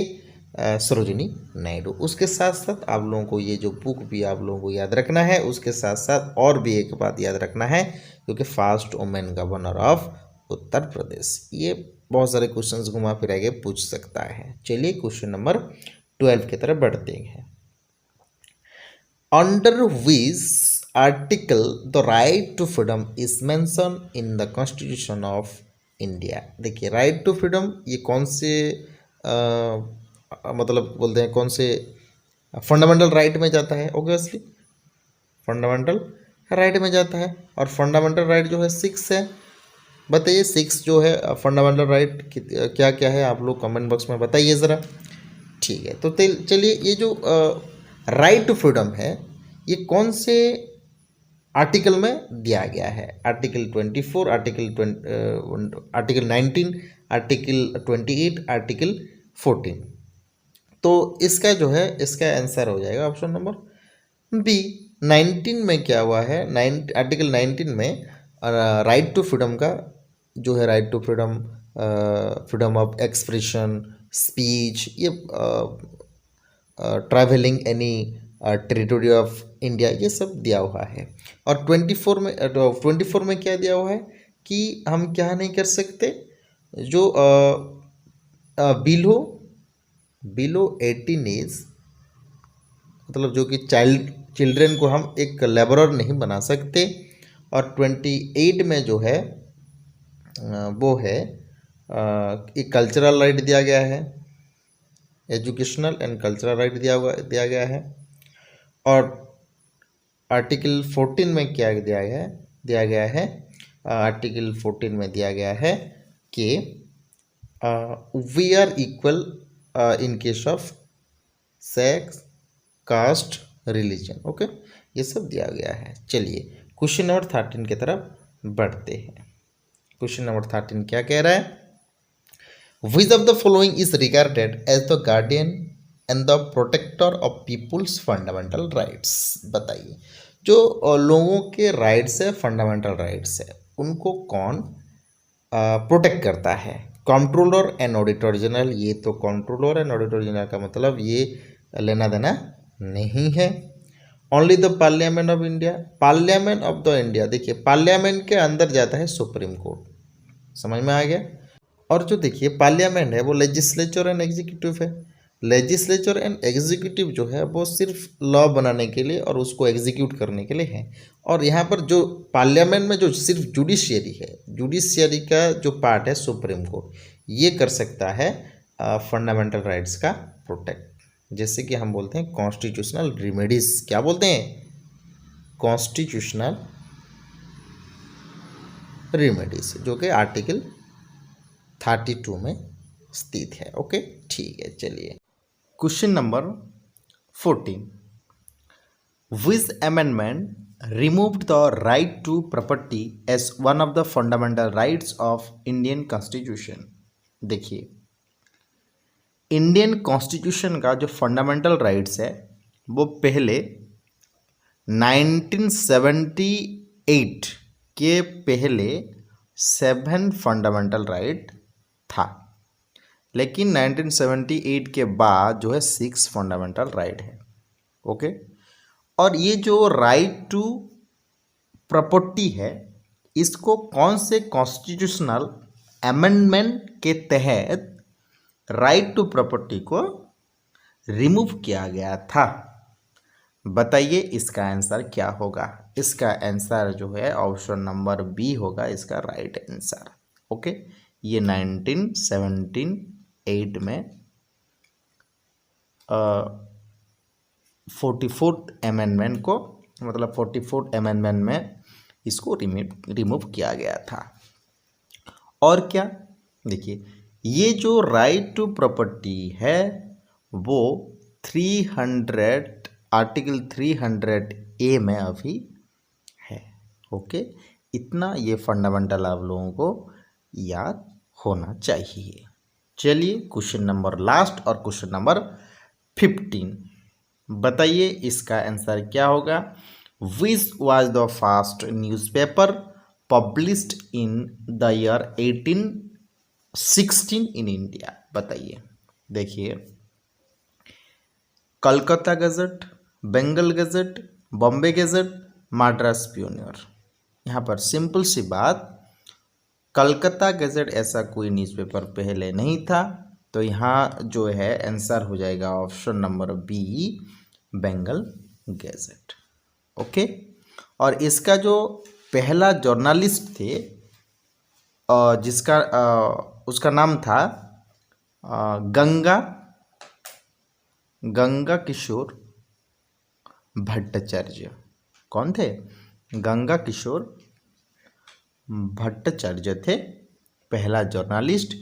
S1: सरोजिनी नायडू। उसके साथ साथ आप लोगों को ये जो बुक भी आप लोगों को याद रखना है, उसके साथ साथ और भी एक बात याद रखना है, क्योंकि first women governor of Uttar Pradesh. ये बहुत सारे क्वेश्चंस घुमा फिरा के पूछ सकता है। चलिए क्वेश्चन नंबर 12 की तरफ बढ़ते हैं। Under which article the right to freedom is mention in the constitution of India. देखिए राइट टू फ्रीडम ये कौन से मतलब बोलते हैं कौन से फंडामेंटल राइट में जाता है? ऑब्वियसली फंडामेंटल राइट में जाता है, और फंडामेंटल राइट जो है 6 है। बताइए 6 जो है फंडामेंटल राइट क्या क्या है, आप लोग कमेंट बॉक्स में बताइए ज़रा। ठीक है, तो चलिए ये जो राइट टू फ्रीडम है ये कौन से आर्टिकल में दिया गया है? Article 24, article 19, article 28, article 14। तो इसका जो है इसका आंसर हो जाएगा ऑप्शन नंबर बी। 19 में क्या हुआ है? आर्टिकल 19 में राइट टू फ्रीडम का जो है, right to freedom, freedom of expression, speech, ये travelling any territory of India, ये सब दिया हुआ है। और 24 में क्या दिया हुआ है कि हम क्या नहीं कर सकते, जो बिलो 18 एज, मतलब जो कि चिल्ड्रेन को हम एक लेबरर नहीं बना सकते। और 28 में जो है वो है एक कल्चरल राइट दिया गया है, एजुकेशनल एंड कल्चरल राइट दिया गया है। और आर्टिकल 14 में क्या दिया गया है? आर्टिकल 14 में दिया गया है कि we are equal in case of sex, caste, religion. Okay, ये सब दिया गया है। चलिए क्वेश्चन नंबर 13 की तरफ बढ़ते हैं। क्वेश्चन नंबर 13 क्या कह रहा है? Which of the following is regarded as the guardian and the protector of people's fundamental rights? बताइए जो लोगों के राइट्स है, फंडामेंटल राइट्स है, उनको कौन प्रोटेक्ट करता है? Controller and auditor general. ये तो कंट्रोलर एंड ऑडिटर जनरल का मतलब ये लेना देना नहीं है। Only the parliament of India, parliament of the India, देखिए पार्लियामेंट के अंदर जाता है सुप्रीम कोर्ट, समझ में आ गया। और जो देखिए पार्लियामेंट है वो लेजिस्लेचर एंड एग्जीक्यूटिव है। लेजिस्लेचर एंड एग्जीक्यूटिव जो है वो सिर्फ लॉ बनाने के लिए और उसको एग्जीक्यूट करने के लिए है। और यहाँ पर जो पार्लियामेंट में जो सिर्फ जुडिशियरी है, जुडिशियरी का जो पार्ट है सुप्रीम कोर्ट, ये कर सकता है फंडामेंटल राइट्स का प्रोटेक्ट। जैसे कि हम बोलते हैं कॉन्स्टिट्यूशनल रिमेडीज, क्या बोलते हैं, कॉन्स्टिट्यूशनल रिमेडीज, जो कि आर्टिकल 32 में स्थित है। ओके, ठीक है, चलिए question number 14, which amendment removed the right to property as one of the fundamental rights of Indian Constitution। देखिए इंडियन कॉन्स्टिट्यूशन का जो फंडामेंटल राइट्स है वो पहले 1978 के पहले 7 फंडामेंटल राइट था, लेकिन 1978 के बाद जो है 6 फंडामेंटल राइट है। ओके, और ये जो राइट टू प्रॉपर्टी है इसको कौन से कॉन्स्टिट्यूशनल अमेंडमेंट के तहत राइट टू प्रॉपर्टी को रिमूव किया गया था? बताइए इसका आंसर क्या होगा। इसका आंसर जो है ऑप्शन नंबर बी होगा इसका राइट आंसर। ओके, ये 1978 में 44th अमेंडमेंट को, मतलब 44th अमेंडमेंट में इसको रिमूव किया गया था। और क्या, देखिए ये जो राइट टू प्रॉपर्टी है वो 300 आर्टिकल 300A में अभी है। ओके, इतना ये फंडामेंटल आप लोगों को याद होना चाहिए। चलिए क्वेश्चन नंबर लास्ट और क्वेश्चन नंबर 15, बताइए इसका आंसर क्या होगा। Which was the first newspaper published in the year 1816 in India? बताइए। देखिए Calcutta gazette, Bengal gazette, Bombay gazette, Madras pioneer. यहाँ पर सिंपल सी बात, कलकत्ता गजट ऐसा कोई न्यूज़पेपर पहले नहीं था, तो यहाँ जो है आंसर हो जाएगा option number B, Bengal gazette. Okay, और इसका जो पहला जर्नलिस्ट थे जिसका उसका नाम था गंगा किशोर भट्टाचार्य। कौन थे? गंगा किशोर भट्टाचार्य थे पहला जर्नलिस्ट,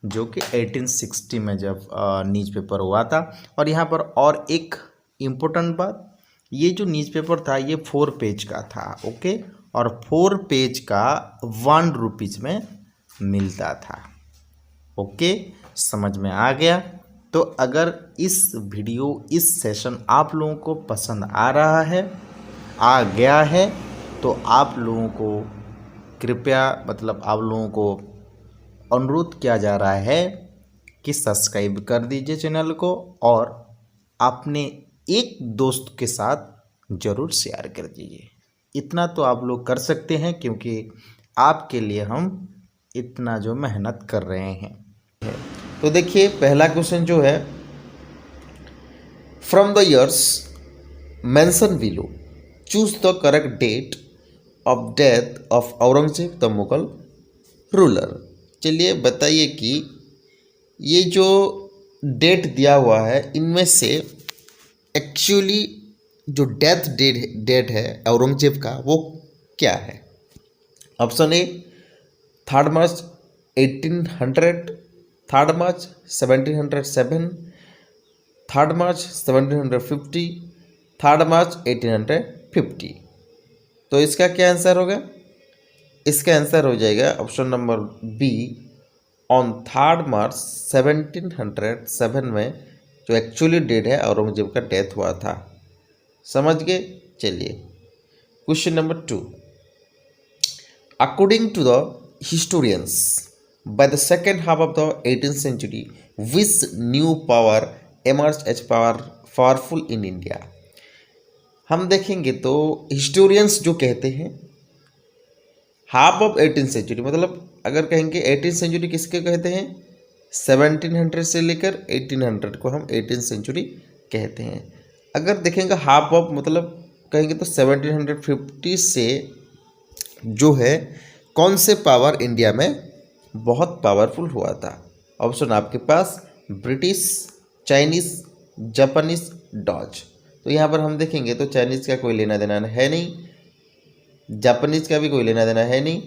S1: जो कि 1860 में जब न्यूज़पेपर हुआ था। और यहाँ पर और एक इम्पोर्टेंट बात, ये जो न्यूज़पेपर था ये 4 पेज का था। ओके, और 4 पेज का 1 रुपीज़ में मिलता था। ओके, समझ में आ गया। तो अगर इस वीडियो, इस सेशन आप लोगों को पसंद आ रहा है, आ गया है, तो आप लोगों को कृपया, मतलब आप लोगों को अनुरोध किया जा रहा है कि सब्सक्राइब कर दीजिए चैनल को और अपने एक दोस्त के साथ ज़रूर शेयर कर दीजिए। इतना तो आप लोग कर सकते हैं, क्योंकि आपके लिए हम इतना जो मेहनत कर रहे हैं। तो देखिए पहला क्वेश्चन जो है, from the years mention below choose the correct date of death of Aurangzeb the Mughal ruler. चलिए बताइए कि ये जो डेट दिया हुआ है इनमें से एक्चुअली जो डेथ डेट है औरंगजेब का वो क्या है। ऑप्शन ए 3 मार्च 1800, 3 मार्च 1707, 3 मार्च 1750, 3 मार्च 1850। तो इसका क्या आंसर होगा? इसका आंसर हो जाएगा ऑप्शन नंबर बी, ऑन 3 मार्च 1707 में जो एक्चुअली डेट है औरंगजेब का डेथ हुआ था। समझ गए? चलिए question number 2, according to the historians by the second half of the 18th century, which new power emerged as powerful in India. हम देखेंगे तो हिस्टोरियंस जो कहते हैं हाफ ऑफ 18th सेंचुरी, मतलब अगर कहेंगे 18th सेंचुरी किसके कहते हैं, 1700 से लेकर 1800 को हम 18th सेंचुरी कहते हैं। अगर देखेंगे हाफ ऑफ मतलब कहेंगे तो 1750 से जो है कौन से पावर इंडिया में बहुत पावरफुल हुआ था। ऑप्शन आपके पास ब्रिटिश, चाइनीज़, जापानीज, डॉच। तो यहाँ पर हम देखेंगे तो चाइनीज़ का कोई लेना देना है नहीं, जापानीज़ का भी कोई लेना देना है नहीं,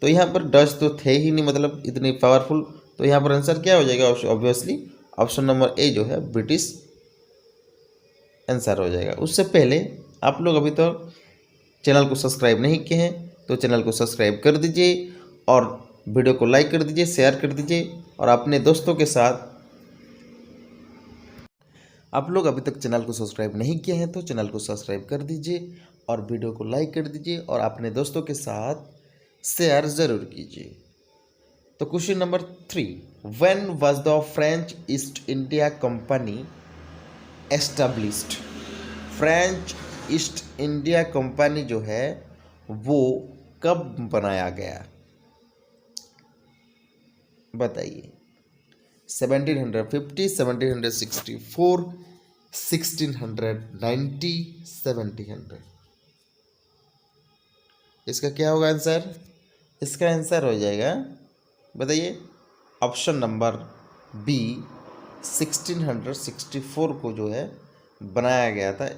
S1: तो यहाँ पर डच तो थे ही नहीं मतलब इतने पावरफुल। तो यहाँ पर आंसर क्या हो जाएगा, ऑब्वियसली ऑप्शन नंबर ए जो है ब्रिटिश आंसर हो जाएगा। उससे पहले आप लोग अभी तो चैनल को सब्सक्राइब नहीं किए हैं तो चैनल को सब्सक्राइब कर दीजिए और वीडियो को लाइक कर दीजिए, शेयर कर दीजिए और अपने दोस्तों के साथ, आप लोग अभी तक चैनल को सब्सक्राइब नहीं किए हैं तो चैनल को सब्सक्राइब कर दीजिए और वीडियो को लाइक कर दीजिए और अपने दोस्तों के साथ शेयर ज़रूर कीजिए। तो question number 3, when was the French East India company established. French East India Company जो है वो कब बनाया गया, बताइए। 1750, 1764, 1690, 1700। इसका क्या होगा आंसर, इसका आंसर हो जाएगा, बताइए, ऑप्शन नंबर बी 1664 को जो है बनाया गया था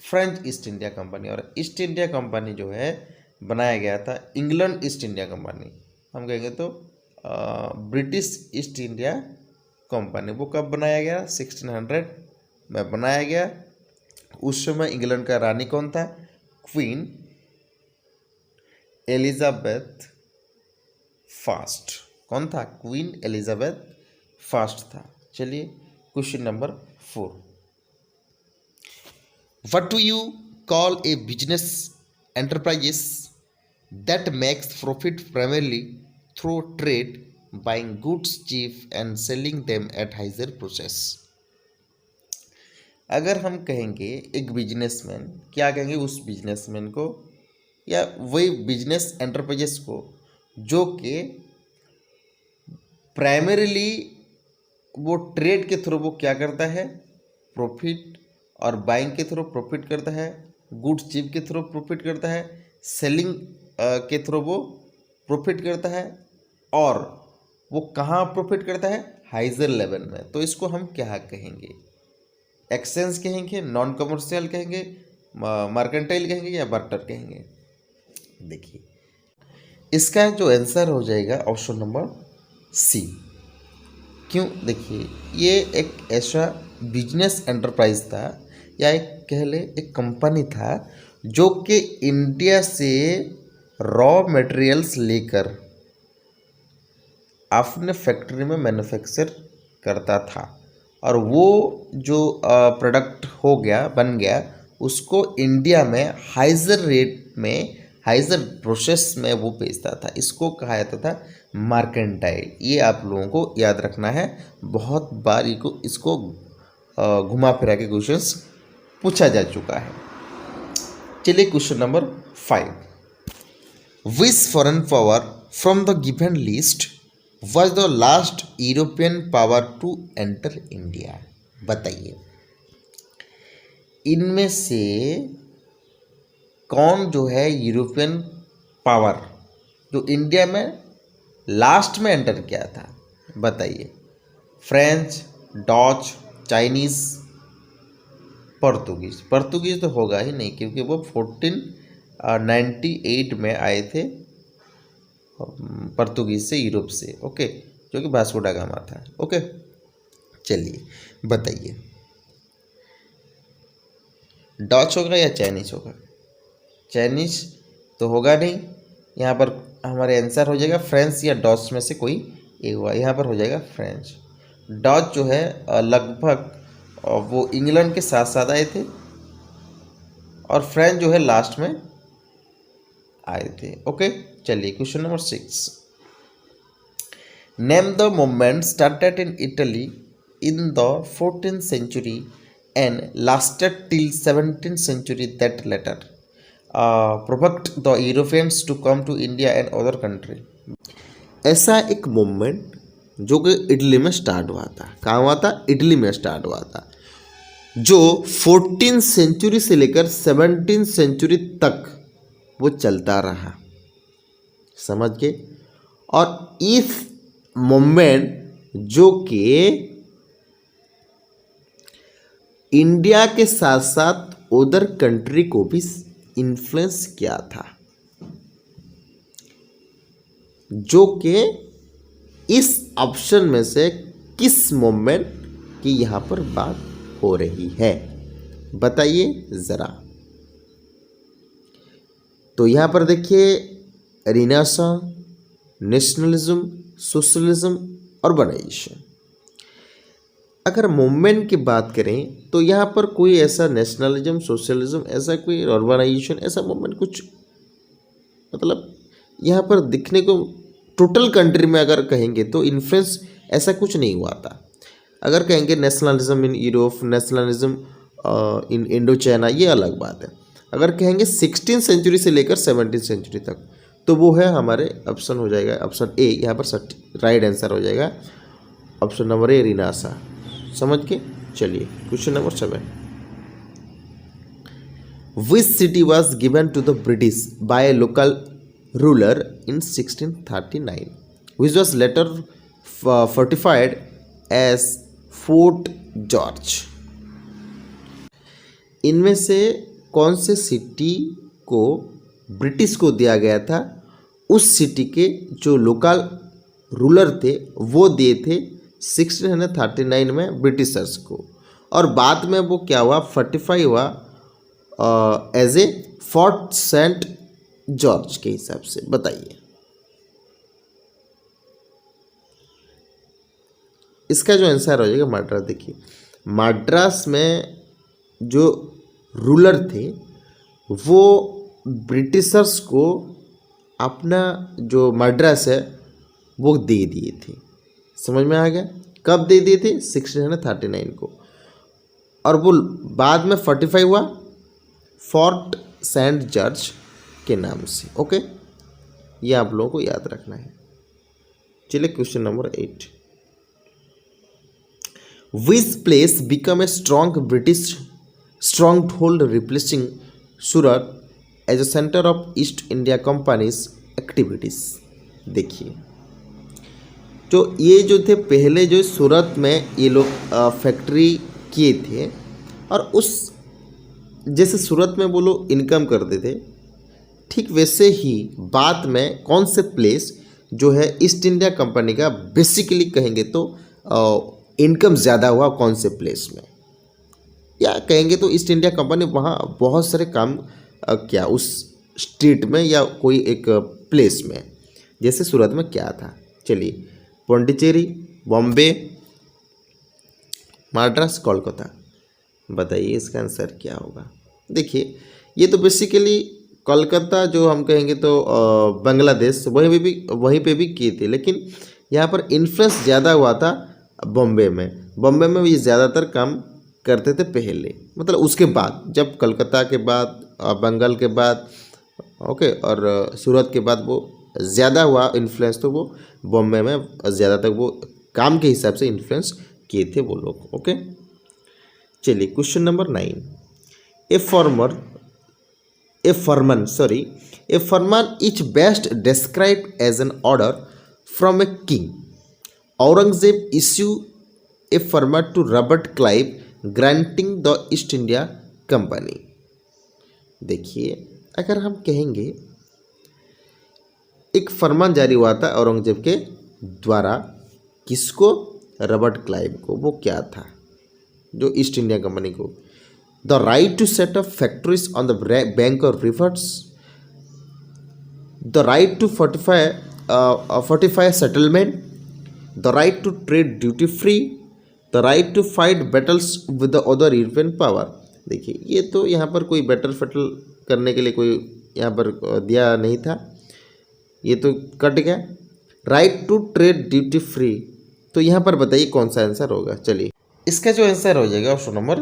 S1: फ्रेंच ईस्ट इंडिया कंपनी। और ईस्ट इंडिया कंपनी जो है बनाया गया था इंग्लैंड ईस्ट इंडिया कंपनी, हम कहेंगे तो ब्रिटिश ईस्ट इंडिया कंपनी। वो कब बनाया गया, 1600 में बनाया गया। उस समय इंग्लैंड का रानी कौन था, क्वीन एलिजाबेथ फर्स्ट। कौन था, क्वीन एलिजाबेथ फर्स्ट था। चलिए question number 4, what do you call a business enterprises that makes profit primarily through trade, buying goods cheap and selling them at higher process. अगर हम कहेंगे एक बिजनेसमैन, क्या कहेंगे उस बिजनेसमैन को या वही बिजनेस एंटरप्राइजेस को जो कि प्राइमरीली वो ट्रेड के थ्रू वो क्या करता है, प्रॉफिट, और बाइंग के थ्रू प्रॉफिट करता है, गुड्स चीप के थ्रू प्रॉफिट करता है, सेलिंग के थ्रू वो प्रॉफिट करता है, और वो कहाँ प्रॉफिट करता है, हाइजर लेवल में। तो इसको हम क्या कहेंगे, एक्सचेंज कहेंगे, नॉन कमर्शियल कहेंगे, मार्केंटाइल कहेंगे या बार्टर कहेंगे। देखिए इसका जो आंसर हो जाएगा ऑप्शन नंबर सी। क्यों, देखिए ये एक ऐसा बिजनेस एंटरप्राइज था या एक कह ले एक कंपनी था जो कि इंडिया से रॉ मटेरियल्स लेकर अपने फैक्ट्री में मैन्युफैक्चर करता था और वो जो प्रोडक्ट हो गया बन गया उसको इंडिया में हाइजर रेट में, हाइजर प्रोसेस में वो बेचता था। इसको कहा जाता था मार्केंटाइल। ये आप लोगों को याद रखना है, बहुत बार इसको घुमा फिरा के क्वेश्चंस पूछा जा चुका है। चलिए question number 5, which foreign power from the given list was the last European power to enter India. बताइए इनमें से कौन जो है यूरोपियन पावर जो इंडिया में लास्ट में एंटर किया था, बताइए। French, Dutch, Chinese, Portuguese. Portuguese तो होगा ही नहीं क्योंकि वो 1498 में आए थे पोर्तुगीज़ से, यूरोप से, ओके, जो कि वास्को डा गामा था। ओके चलिए बताइए डच होगा या चाइनीज़ होगा। चाइनीज़ तो होगा नहीं, यहाँ पर हमारे आंसर हो जाएगा फ्रेंच या डच में से कोई एक हुआ, यहाँ पर हो जाएगा फ्रेंच। डच जो है लगभग वो इंग्लैंड के साथ साथ आए थे और फ्रेंच जो है लास्ट में आए थे। ओके चलिए question number 6, name the movement started in Italy in the 14th century and lasted till 17th century that later provoked the Europeans to come to India and other country. ऐसा एक movement जो कि Italy में start हुआ था। कहाँ हुआ था? इटली में स्टार्ट हुआ था, जो 14th सेंचुरी से लेकर 17th सेंचुरी तक वो चलता रहा। समझ गए? और इस मूवमेंट जो कि इंडिया के साथ साथ उधर कंट्री को भी इन्फ्लुएंस किया था, जो कि इस ऑप्शन में से किस मूवमेंट की यहाँ पर बात हो रही है, बताइए ज़रा। तो यहाँ पर देखिए, रिनेसांस, नेशनलिज्म, सोशलिज्म, अर्बनाइजेशन। अगर मूवमेंट की बात करें तो यहाँ पर कोई ऐसा नेशनलिज्म, सोशलिज्म, ऐसा कोई अर्बनाइजेशन, ऐसा मूवमेंट कुछ मतलब यहाँ पर दिखने को टोटल कंट्री में अगर कहेंगे तो इन्फ्लुएंस ऐसा कुछ नहीं हुआ था। अगर कहेंगे nationalism in Europe, nationalism in Indo China, ये अलग बात है। अगर कहेंगे 16th सेंचुरी से लेकर 17th सेंचुरी तक, तो वो है हमारे ऑप्शन हो जाएगा ऑप्शन ए, यहाँ पर राइट आंसर हो जाएगा ऑप्शन नंबर ए, रिनासा। समझ के चलिए question number 7। Which city was given to the British by a local ruler in 1639 which was later fortified as Fort George. इनमें से कौन से सिटी को ब्रिटिश को दिया गया था? उस सिटी के जो लोकल रूलर थे वो दिए थे 1639 में ब्रिटिशर्स को, और बाद में वो क्या हुआ, फोर्टिफाई हुआ as a fort Saint George के हिसाब से। बताइए इसका जो आंसर हो जाएगा मद्रास। देखिए मद्रास में जो रूलर थे वो ब्रिटिशर्स को अपना जो मद्रास है वो दे दिए थे। समझ में आ गया? कब दे दिए थे? 1639 को, और वो बाद में फोर्टिफाई हुआ फोर्ट सेंट जॉर्ज के नाम से। ओके, ये आप लोगों को याद रखना है। चलिए question number 8। Which place become a strong British stronghold replacing Surat as a centre of East India companies activities. देखिए तो ये जो थे पहले जो सूरत में ये लोग फैक्ट्री किए थे, और उस जैसे सूरत में वो लोग इनकम करते थे, ठीक वैसे ही बाद में कौन से प्लेस जो है ईस्ट इंडिया कंपनी का बेसिकली कहेंगे तो इनकम ज़्यादा हुआ कौन से प्लेस में, या कहेंगे तो ईस्ट इंडिया कंपनी वहाँ बहुत सारे काम किया उस स्ट्रीट में या कोई एक प्लेस में, जैसे सूरत में क्या था। चलिए पौंडीचेरी, बॉम्बे, मद्रास, कोलकाता। बताइए इसका आंसर क्या होगा। देखिए ये तो बेसिकली कोलकाता जो हम कहेंगे तो बांग्लादेश वहीं पे भी किए थे, लेकिन यहाँ पर इन्फ्लुएंस ज़्यादा हुआ था बॉम्बे में। बॉम्बे में ये ज़्यादातर काम करते थे पहले, मतलब उसके बाद जब कलकत्ता के बाद बंगाल के बाद ओके और सूरत के बाद वो ज़्यादा हुआ इन्फ्लुएंस, तो वो बॉम्बे में ज़्यादातर वो काम के हिसाब से इन्फ्लुएंस किए थे वो लोग। ओके चलिए question number 9। A farman is best described as an order from a king. Aurangzeb issue a farman to Robert Clive granting the East India Company. देखिए अगर हम कहेंगे एक फरमान जारी हुआ था औरंगजेब के द्वारा, किसको? रॉबर्ट क्लाइव को। वो क्या था? जो ईस्ट इंडिया कंपनी को। The right to set up factories on the bank of rivers, the right to fortify settlement, the right to trade duty free, the right to fight battles with the other European power. देखिए ये तो यहाँ पर कोई battle fatal करने के लिए कोई यहाँ पर दिया नहीं था, ये तो कट गया। Right to trade duty free, तो यहाँ पर बताइए कौन सा आंसर होगा। चलिए इसका जो आंसर हो जाएगा ऑप्शन नंबर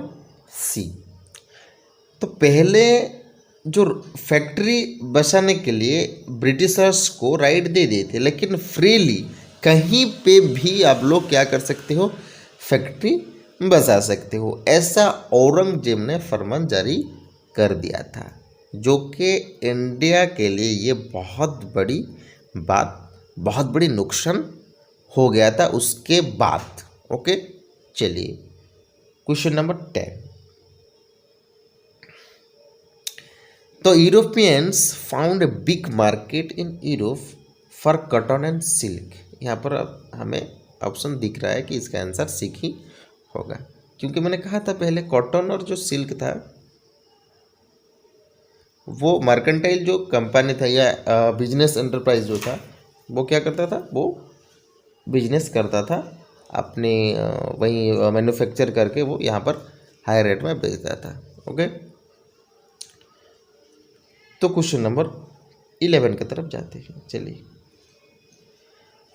S1: सी। तो पहले जो फैक्ट्री बसाने के लिए ब्रिटिशर्स को राइट दे दिए थे, लेकिन फ्रीली कहीं पे भी आप लोग क्या कर सकते हो, फैक्ट्री बसा सकते हो, ऐसा औरंगजेब ने फरमान जारी कर दिया था, जो कि इंडिया के लिए ये बहुत बड़ी बात, बहुत बड़ी नुकसान हो गया था उसके बाद। ओके, चलिए क्वेश्चन नंबर 10। तो Europeans found a big market in Europe for cotton and silk. यहाँ पर अब हमें ऑप्शन दिख रहा है कि इसका आंसर सिल्क ही होगा, क्योंकि मैंने कहा था पहले कॉटन और जो सिल्क था वो मर्केंटाइल जो कंपनी था या बिजनेस एंटरप्राइज जो था वो क्या करता था, वो बिजनेस करता था अपने वहीं मैन्युफैक्चर करके वो यहाँ पर हाई रेट में बेचता था। ओके, तो क्वेश्चन नंबर 11 की तरफ जाते हैं। चलिए,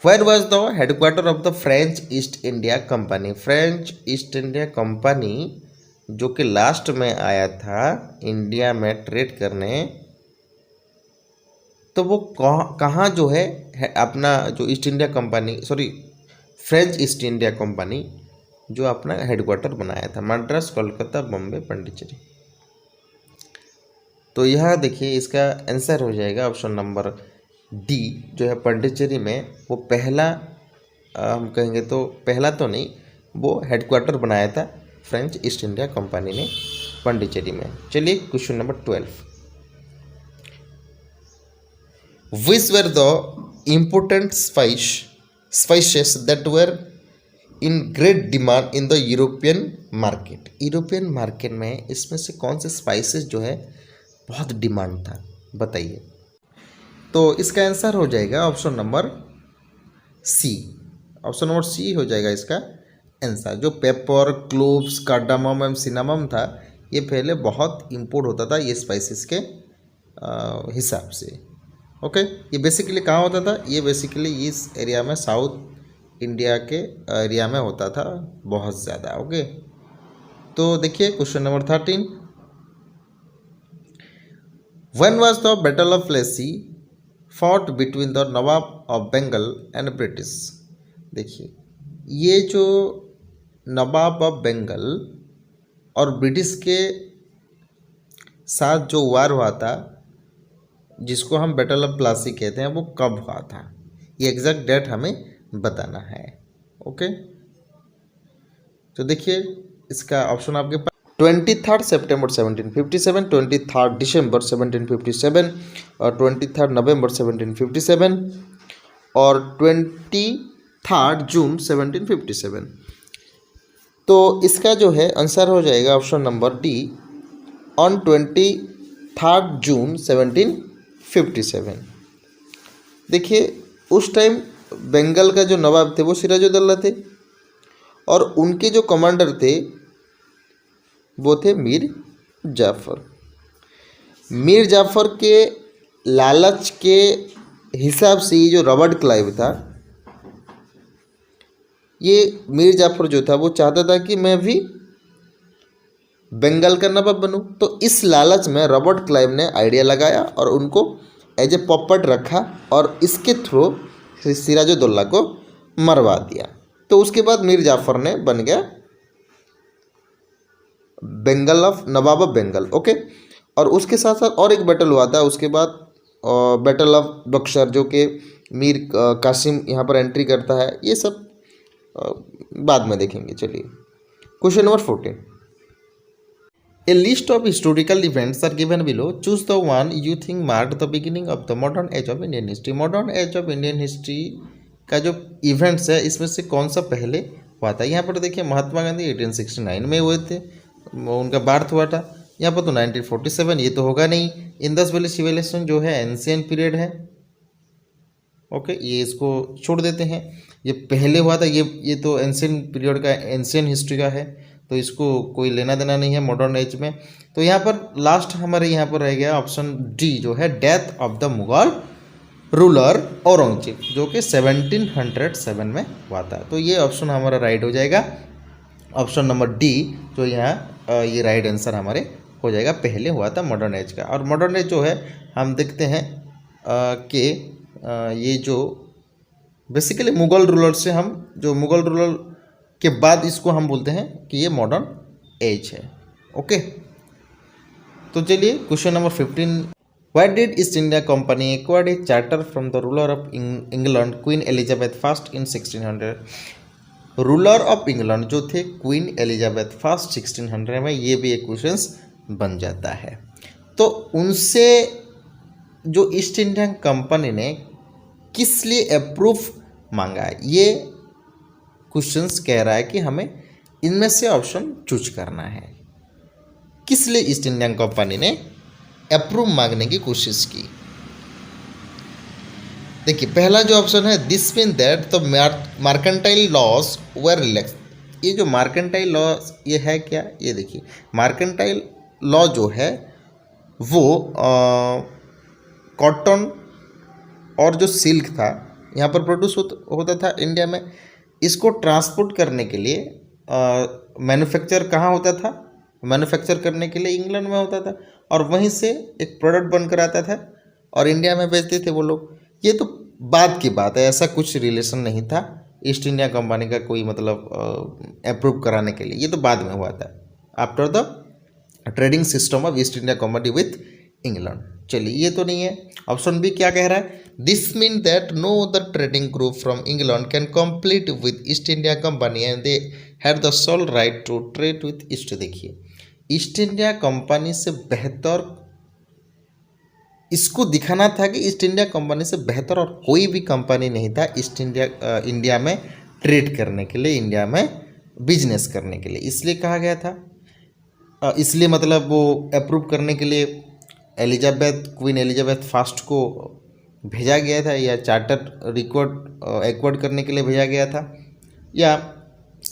S1: where was the headquarter of the French East India Company. French East India Company जो कि लास्ट में आया था इंडिया में ट्रेड करने, तो वो कहाँ जो है अपना जो East India company, sorry French East India Company जो अपना हेडक्वार्टर बनाया था, मद्रास, कोलकाता, बॉम्बे, पांडिचेरी। तो यह देखिए इसका आंसर हो जाएगा ऑप्शन नंबर डी जो है पांडिचेरी में। वो पहला हम कहेंगे तो पहला तो नहीं, वो हेडक्वार्टर बनाया था फ्रेंच ईस्ट इंडिया कंपनी ने पांडिचेरी में। चलिए question number 12। Which were the important spices that were in great demand in the European market? European market में इसमें से कौन से स्पाइसेस जो है बहुत डिमांड था, बताइए। तो इसका आंसर हो जाएगा option number C. Option number C हो जाएगा इसका आंसर। जो pepper, cloves, cardamom and cinnamon था, ये पहले बहुत इम्पोर्ट होता था ये स्पाइसेस के हिसाब से। ओके, ये बेसिकली कहाँ होता था, ये बेसिकली इस एरिया में साउथ इंडिया के एरिया में होता था बहुत ज़्यादा। ओके, तो देखिए question number 13। When was the Battle of Plassey fought between the nawab of Bengal and British. देखिए ये जो नवाब ऑफ बंगाल और ब्रिटिश के साथ जो वार हुआ था, जिसको हम बैटल ऑफ प्लासी कहते हैं, वो कब हुआ था, ये एग्जैक्ट डेट हमें बताना है। ओके, तो देखिए इसका ऑप्शन आपके पास 23 सितंबर 1757, 23 दिसंबर 1757 और 23 नवंबर 1757 और 23 जून 1757। तो इसका जो है आंसर हो जाएगा ऑप्शन नंबर डी, ऑन 23 जून 1757। देखिए उस टाइम बंगाल का जो नवाब थे वो सिराजुद्दौला थे और उनके जो कमांडर थे वो थे मीर जाफ़र। मीर जाफ़र के लालच के हिसाब से ये जो रॉबर्ट क्लाइव था, ये मीर जाफ़र जो था वो चाहता था कि मैं भी बंगाल का नवाब बनूं। तो इस लालच में रॉबर्ट क्लाइव ने आइडिया लगाया और उनको एज ए पॉपट रखा और इसके थ्रू सिराजुद्दौला को मरवा दिया। तो उसके बाद मीर जाफ़र ने बन गया Bengal of nawab of Bengal. Okay, और उसके साथ साथ और एक बैटल हुआ था उसके बाद, बैटल ऑफ बक्सर, जो कि मीर कासिम यहाँ पर एंट्री करता है। ये सब बाद में देखेंगे। चलिए question number 14। A list of historical events are given below. Choose the one you think marked the beginning of the modern age of Indian history. Modern age of Indian history का जो इवेंट्स है इसमें से कौन सा पहले हुआ था। यहाँ पर देखिए महात्मा गांधी 1869 में हुए थे, उनका बर्थ हुआ था। यहाँ पर तो 1947, ये तो होगा नहीं। इंडस वैली सिविलाइजेशन जो है एंशियंट पीरियड है। ओके, ये इसको छोड़ देते हैं, ये पहले हुआ था। ये तो एंशियंट पीरियड का, एंशियंट हिस्ट्री का है, तो इसको कोई लेना देना नहीं है मॉडर्न एज में। तो यहाँ पर लास्ट हमारे यहाँ पर रह गया ऑप्शन डी जो है death of the Mughal ruler Aurangzeb, जो कि 1707 में हुआ था। तो ये ऑप्शन हमारा राइट हो जाएगा, ऑप्शन नंबर डी जो यहाँ ये राइट आंसर हमारे हो जाएगा। पहले हुआ था मॉडर्न एज का। और मॉडर्न एज जो है हम देखते हैं कि ये जो बेसिकली मुग़ल रूलर से हम जो मुग़ल रूलर के बाद इसको हम बोलते हैं कि ये मॉडर्न एज है। ओके, तो चलिए question number 15, why did east India Company acquired A charter from the ruler of England Queen Elizabeth first in 1600। Ruler of England जो थे क्वीन एलिजाबेथ फर्स्ट 1600 में, ये भी एक क्वेश्चन बन जाता है। तो उनसे जो ईस्ट इंडिया कंपनी ने किस लिए अप्रूव मांगा है, ये क्वेश्चंस कह रहा है कि हमें इनमें से ऑप्शन चूज करना है। किस लिए ईस्ट इंडियन कंपनी ने अप्रूव मांगने की कोशिश की। देखिए पहला जो ऑप्शन है, this mean that the mercantile laws were relax. ये जो मार्केंटाइल लॉ ये है क्या, ये देखिए मार्केंटाइल लॉ जो है वो कॉटन और जो सिल्क था यहाँ पर प्रोड्यूस होता था इंडिया में, इसको ट्रांसपोर्ट करने के लिए मैन्युफैक्चर कहाँ होता था, मैन्युफैक्चर करने के लिए इंग्लैंड में होता था, और वहीं से एक प्रोडक्ट बनकर आता था और इंडिया में बेचते थे वो लोग। ये तो बाद की बात है, ऐसा कुछ रिलेशन नहीं था ईस्ट इंडिया कंपनी का कोई मतलब अप्रूव कराने के लिए, ये तो बाद में हुआ था after the trading system of East India company with England. चलिए ये तो नहीं है। ऑप्शन बी क्या कह रहा है, this mean that no other trading group from England can compete with East India Company and they had the sole right to trade with East. देखिए ईस्ट इंडिया कंपनी से बेहतर, इसको दिखाना था कि ईस्ट इंडिया कंपनी से बेहतर और कोई भी कंपनी नहीं था ईस्ट इंडिया में ट्रेड करने के लिए, इंडिया में बिजनेस करने के लिए, इसलिए कहा गया था। इसलिए मतलब वो अप्रूव करने के लिए क्वीन एलिजाबेथ फर्स्ट को भेजा गया था, या चार्टर एक्वायर्ड करने के लिए भेजा गया था। या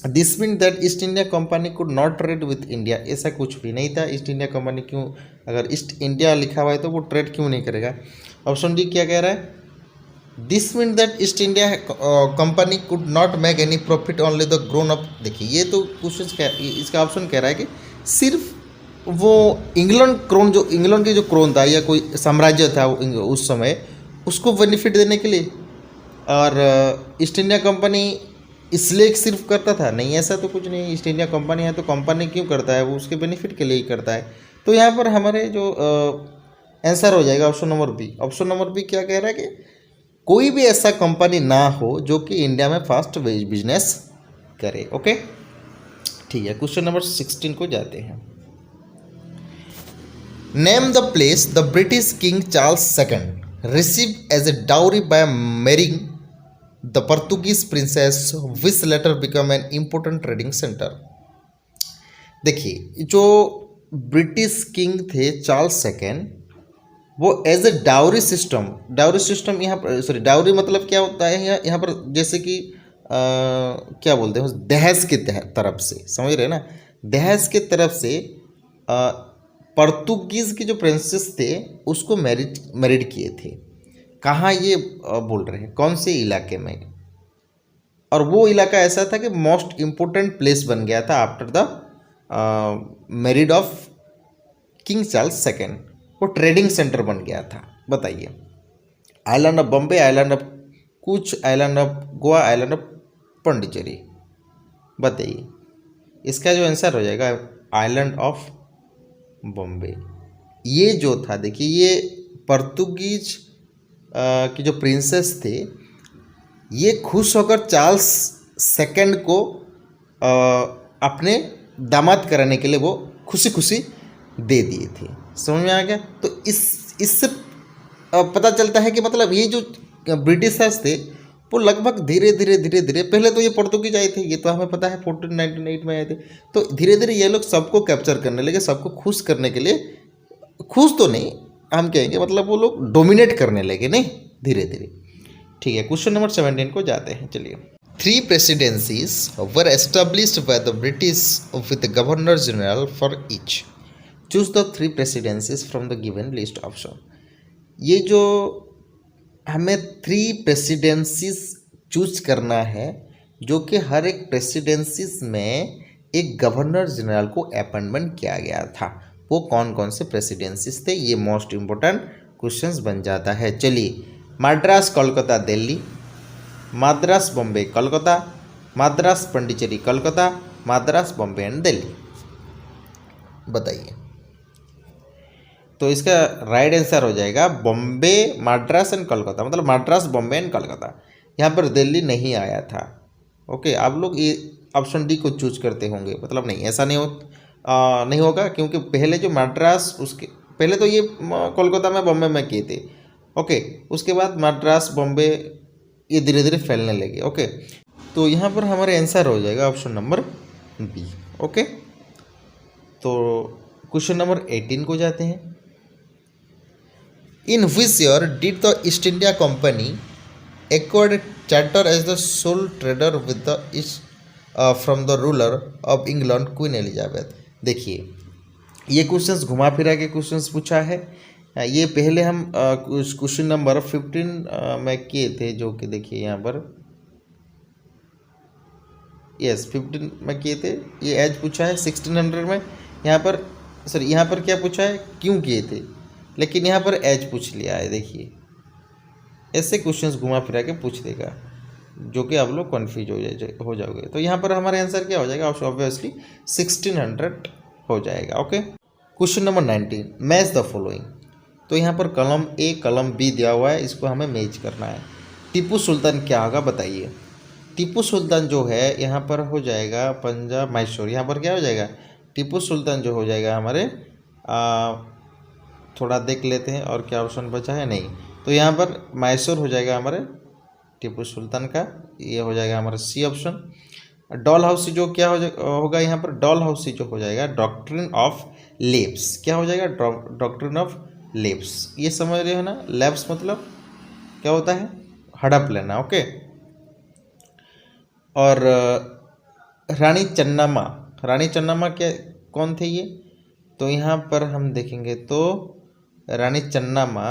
S1: this mean that east India company could not trade with India, ऐसा कुछ भी नहीं था। ईस्ट इंडिया कंपनी क्यों, अगर ईस्ट इंडिया लिखा हुआ है तो वो ट्रेड क्यों नहीं करेगा। ऑप्शन डी क्या कह रहा है, this mean that east India company could not make any profit only the grown up. देखिए ये तो क्वेश्चन, इसका ऑप्शन कह रहा है कि सिर्फ वो इंग्लैंड की जो क्रोन था या कोई साम्राज्य था उस समय, उसको बेनिफिट देने के लिए, और ईस्ट इंडिया कंपनी इसलिए सिर्फ करता था, नहीं ऐसा तो कुछ नहीं। ईस्ट इंडिया कंपनी है तो कंपनी क्यों करता है, वो उसके बेनिफिट के लिए ही करता है। तो यहाँ पर हमारे जो आंसर हो जाएगा option number B. Option number B क्या कह रहा है कि कोई भी ऐसा कंपनी ना हो जो कि इंडिया में फास्ट बिजनेस करे। ओके ठीक है, क्वेश्चन नंबर 16 को जाते हैं। Name the place the British king Charles second receive as a dowry by marrying the Portuguese princess which later become an important trading centre. देखिए जो ब्रिटिश किंग थे Charles second, वो as a dowry system यहाँ पर, dowry मतलब क्या होता है यहाँ पर, जैसे कि क्या बोलते हैं, दहेज के तरफ से, समझ रहे हैं ना, दहेज के तरफ से पोर्तुगीज के जो प्रिंसेस थे उसको मैरिड किए थे। कहाँ ये बोल रहे हैं, कौन से इलाके में, और वो इलाका ऐसा था कि मोस्ट इम्पोर्टेंट प्लेस बन गया था after the married of King Charles second, वो ट्रेडिंग सेंटर बन गया था। बताइए, island of Bombay, island of कुछ, island of Goa, island of Pondicherry. बताइए इसका जो आंसर हो जाएगा आइलैंड ऑफ बॉम्बे। ये जो था, देखिए ये पोर्तुगीज के जो प्रिंसेस थे, ये खुश होकर चार्ल्स सेकंड को अपने दामाद कराने के लिए वो खुशी खुशी दे दिए थे। समझ में आ गया। तो इससे पता चलता है कि मतलब ये जो ब्रिटिशर्स थे वो लगभग धीरे धीरे पहले तो ये पोर्तुगीज आए थे, ये तो हमें पता है 1498 में आए थे, तो धीरे धीरे ये लोग सबको कैप्चर करने लगे, सबको खुश करने के लिए, खुश तो नहीं हम कहेंगे, मतलब वो लोग डोमिनेट करने लगे, नहीं धीरे धीरे। ठीक है, क्वेश्चन नंबर 17 को जाते हैं। चलिए, 3 presidencies were established by the British with governor general for each. Choose the 3 presidencies from the given list option. ये जो हमें 3 प्रेसिडेंसीज चूज करना है, जो कि हर एक प्रेसिडेंसीज में एक गवर्नर जनरल को अपॉइंटमेंट किया गया था, वो कौन कौन से प्रेसिडेंसीज थे, ये मोस्ट इम्पोर्टेंट क्वेश्चंस बन जाता है। चलिए, मद्रास कोलकाता दिल्ली, मद्रास बॉम्बे कोलकाता, मद्रास पांडिचेरी कोलकाता, मद्रास बॉम्बे एंड दिल्ली, बताइए। तो इसका राइट आंसर हो जाएगा बॉम्बे, मद्रास एंड कोलकाता, मतलब मद्रास, बॉम्बे एंड कोलकाता। यहाँ पर दिल्ली नहीं आया था। ओके, आप लोग ये ऑप्शन डी को चूज करते होंगे, मतलब नहीं, ऐसा नहीं होगा, क्योंकि पहले जो मद्रास, उसके पहले तो ये कोलकाता में, बॉम्बे में किए थे। ओके, उसके बाद मद्रास, बॉम्बे, ये धीरे धीरे फैलने लगे। ओके, तो यहाँ पर हमारे आंसर हो जाएगा ऑप्शन नंबर बी। ओके, तो क्वेश्चन नंबर 18 को जाते हैं। In which year did the East India Company acquired charter as the sole trader with the east from the ruler of England Queen Elizabeth. देखिए, ये questions घुमा फिरा के questions पूछा है। ये पहले हम क्वेश्चन नंबर 15 में किए थे, जो कि देखिए यहाँ पर, यस 15 में किए थे। ये एज पूछा है 1600 में, यहाँ पर सॉरी, यहाँ पर क्या पूछा है, क्यों किए थे, लेकिन यहाँ पर एज पूछ लिया है। देखिए, ऐसे क्वेश्चंस घुमा फिरा के पूछ देगा, जो कि आप लोग कन्फ्यूज हो जाओगे। तो यहाँ पर हमारा आंसर क्या हो जाएगा, ऑब्वियसली 1600 हो जाएगा। Okay, question number 19, match the following. तो यहाँ पर कलम ए कलम बी दिया हुआ है, इसको हमें मैच करना है। टीपू सुल्तान क्या होगा, बताइए। टीपू सुल्तान जो है यहाँ पर हो जाएगा पंजाब मैसूर। यहाँ पर क्या हो जाएगा, टीपू सुल्तान जो हो जाएगा हमारे, थोड़ा देख लेते हैं और क्या ऑप्शन बचा है, नहीं, तो यहाँ पर मैसूर हो जाएगा हमारे टीपू सुल्तान का, ये हो जाएगा हमारा सी ऑप्शन। डॉल हाउसी जो क्या होगा यहाँ पर, डॉल हाउसी जो हो जाएगा डॉक्ट्रिन ऑफ लेप्स। क्या हो जाएगा, डॉक्ट्रिन ऑफ लेप्स। ये समझ रहे हो ना, लेप्स मतलब क्या होता है, हड़प लेना। ओके, और रानी चन्नामा, रानी चन्नामा क्या, कौन थे ये, तो यहाँ पर हम देखेंगे तो रानी चन्नामा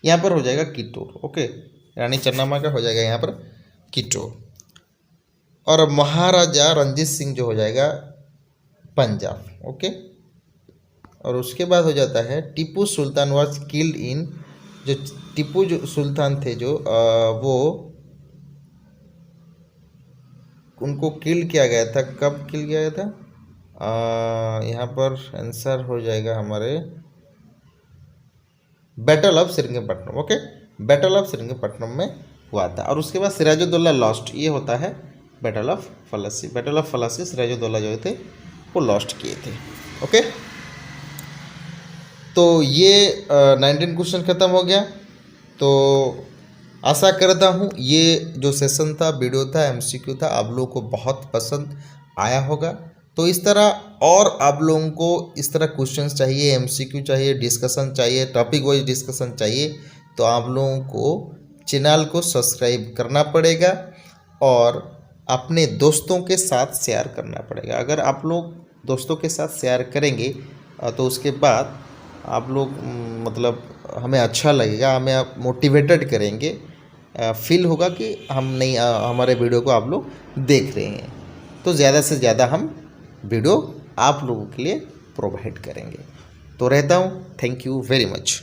S1: यहाँ पर हो जाएगा किटोर। ओके, रानी चन्नामा का हो जाएगा यहाँ पर किटोर। और महाराजा रंजीत सिंह जो हो जाएगा पंजाब। ओके, और उसके बाद हो जाता है Tipu Sultan was killed in, जो टीपू जो सुल्तान थे जो वो, उनको किल किया गया था, कब किल किया गया था, यहाँ पर आंसर हो जाएगा हमारे battle of Srirangapatnam. Okay, battle of Srirangapatnam में हुआ था। और उसके बाद सिराजुद्दौला लॉस्ट, ये होता है battle of Plassey. Battle of Plassey Sirajuddaula जो थे वो लॉस्ट किए थे। ओके, तो ये 19 क्वेश्चन ख़त्म हो गया। तो आशा करता हूँ ये जो सेशन था, वीडियो था, एमसीक्यू था, आप लोगों को बहुत पसंद आया होगा। तो इस तरह और आप लोगों को इस तरह क्वेश्चंस चाहिए, एमसीक्यू चाहिए, डिस्कशन चाहिए, टॉपिक वाइज डिस्कशन चाहिए, तो आप लोगों को चैनल को सब्सक्राइब करना पड़ेगा और अपने दोस्तों के साथ शेयर करना पड़ेगा। अगर आप लोग दोस्तों के साथ शेयर करेंगे तो उसके बाद आप लोग मतलब हमें अच्छा लगेगा, हमें आप मोटिवेटेड करेंगे, फील होगा कि हम नहीं, हमारे वीडियो को आप लोग देख रहे हैं, तो ज़्यादा से ज़्यादा हम वीडियो आप लोगों के लिए प्रोवाइड करेंगे। तो रहता हूँ, थैंक यू वेरी मच।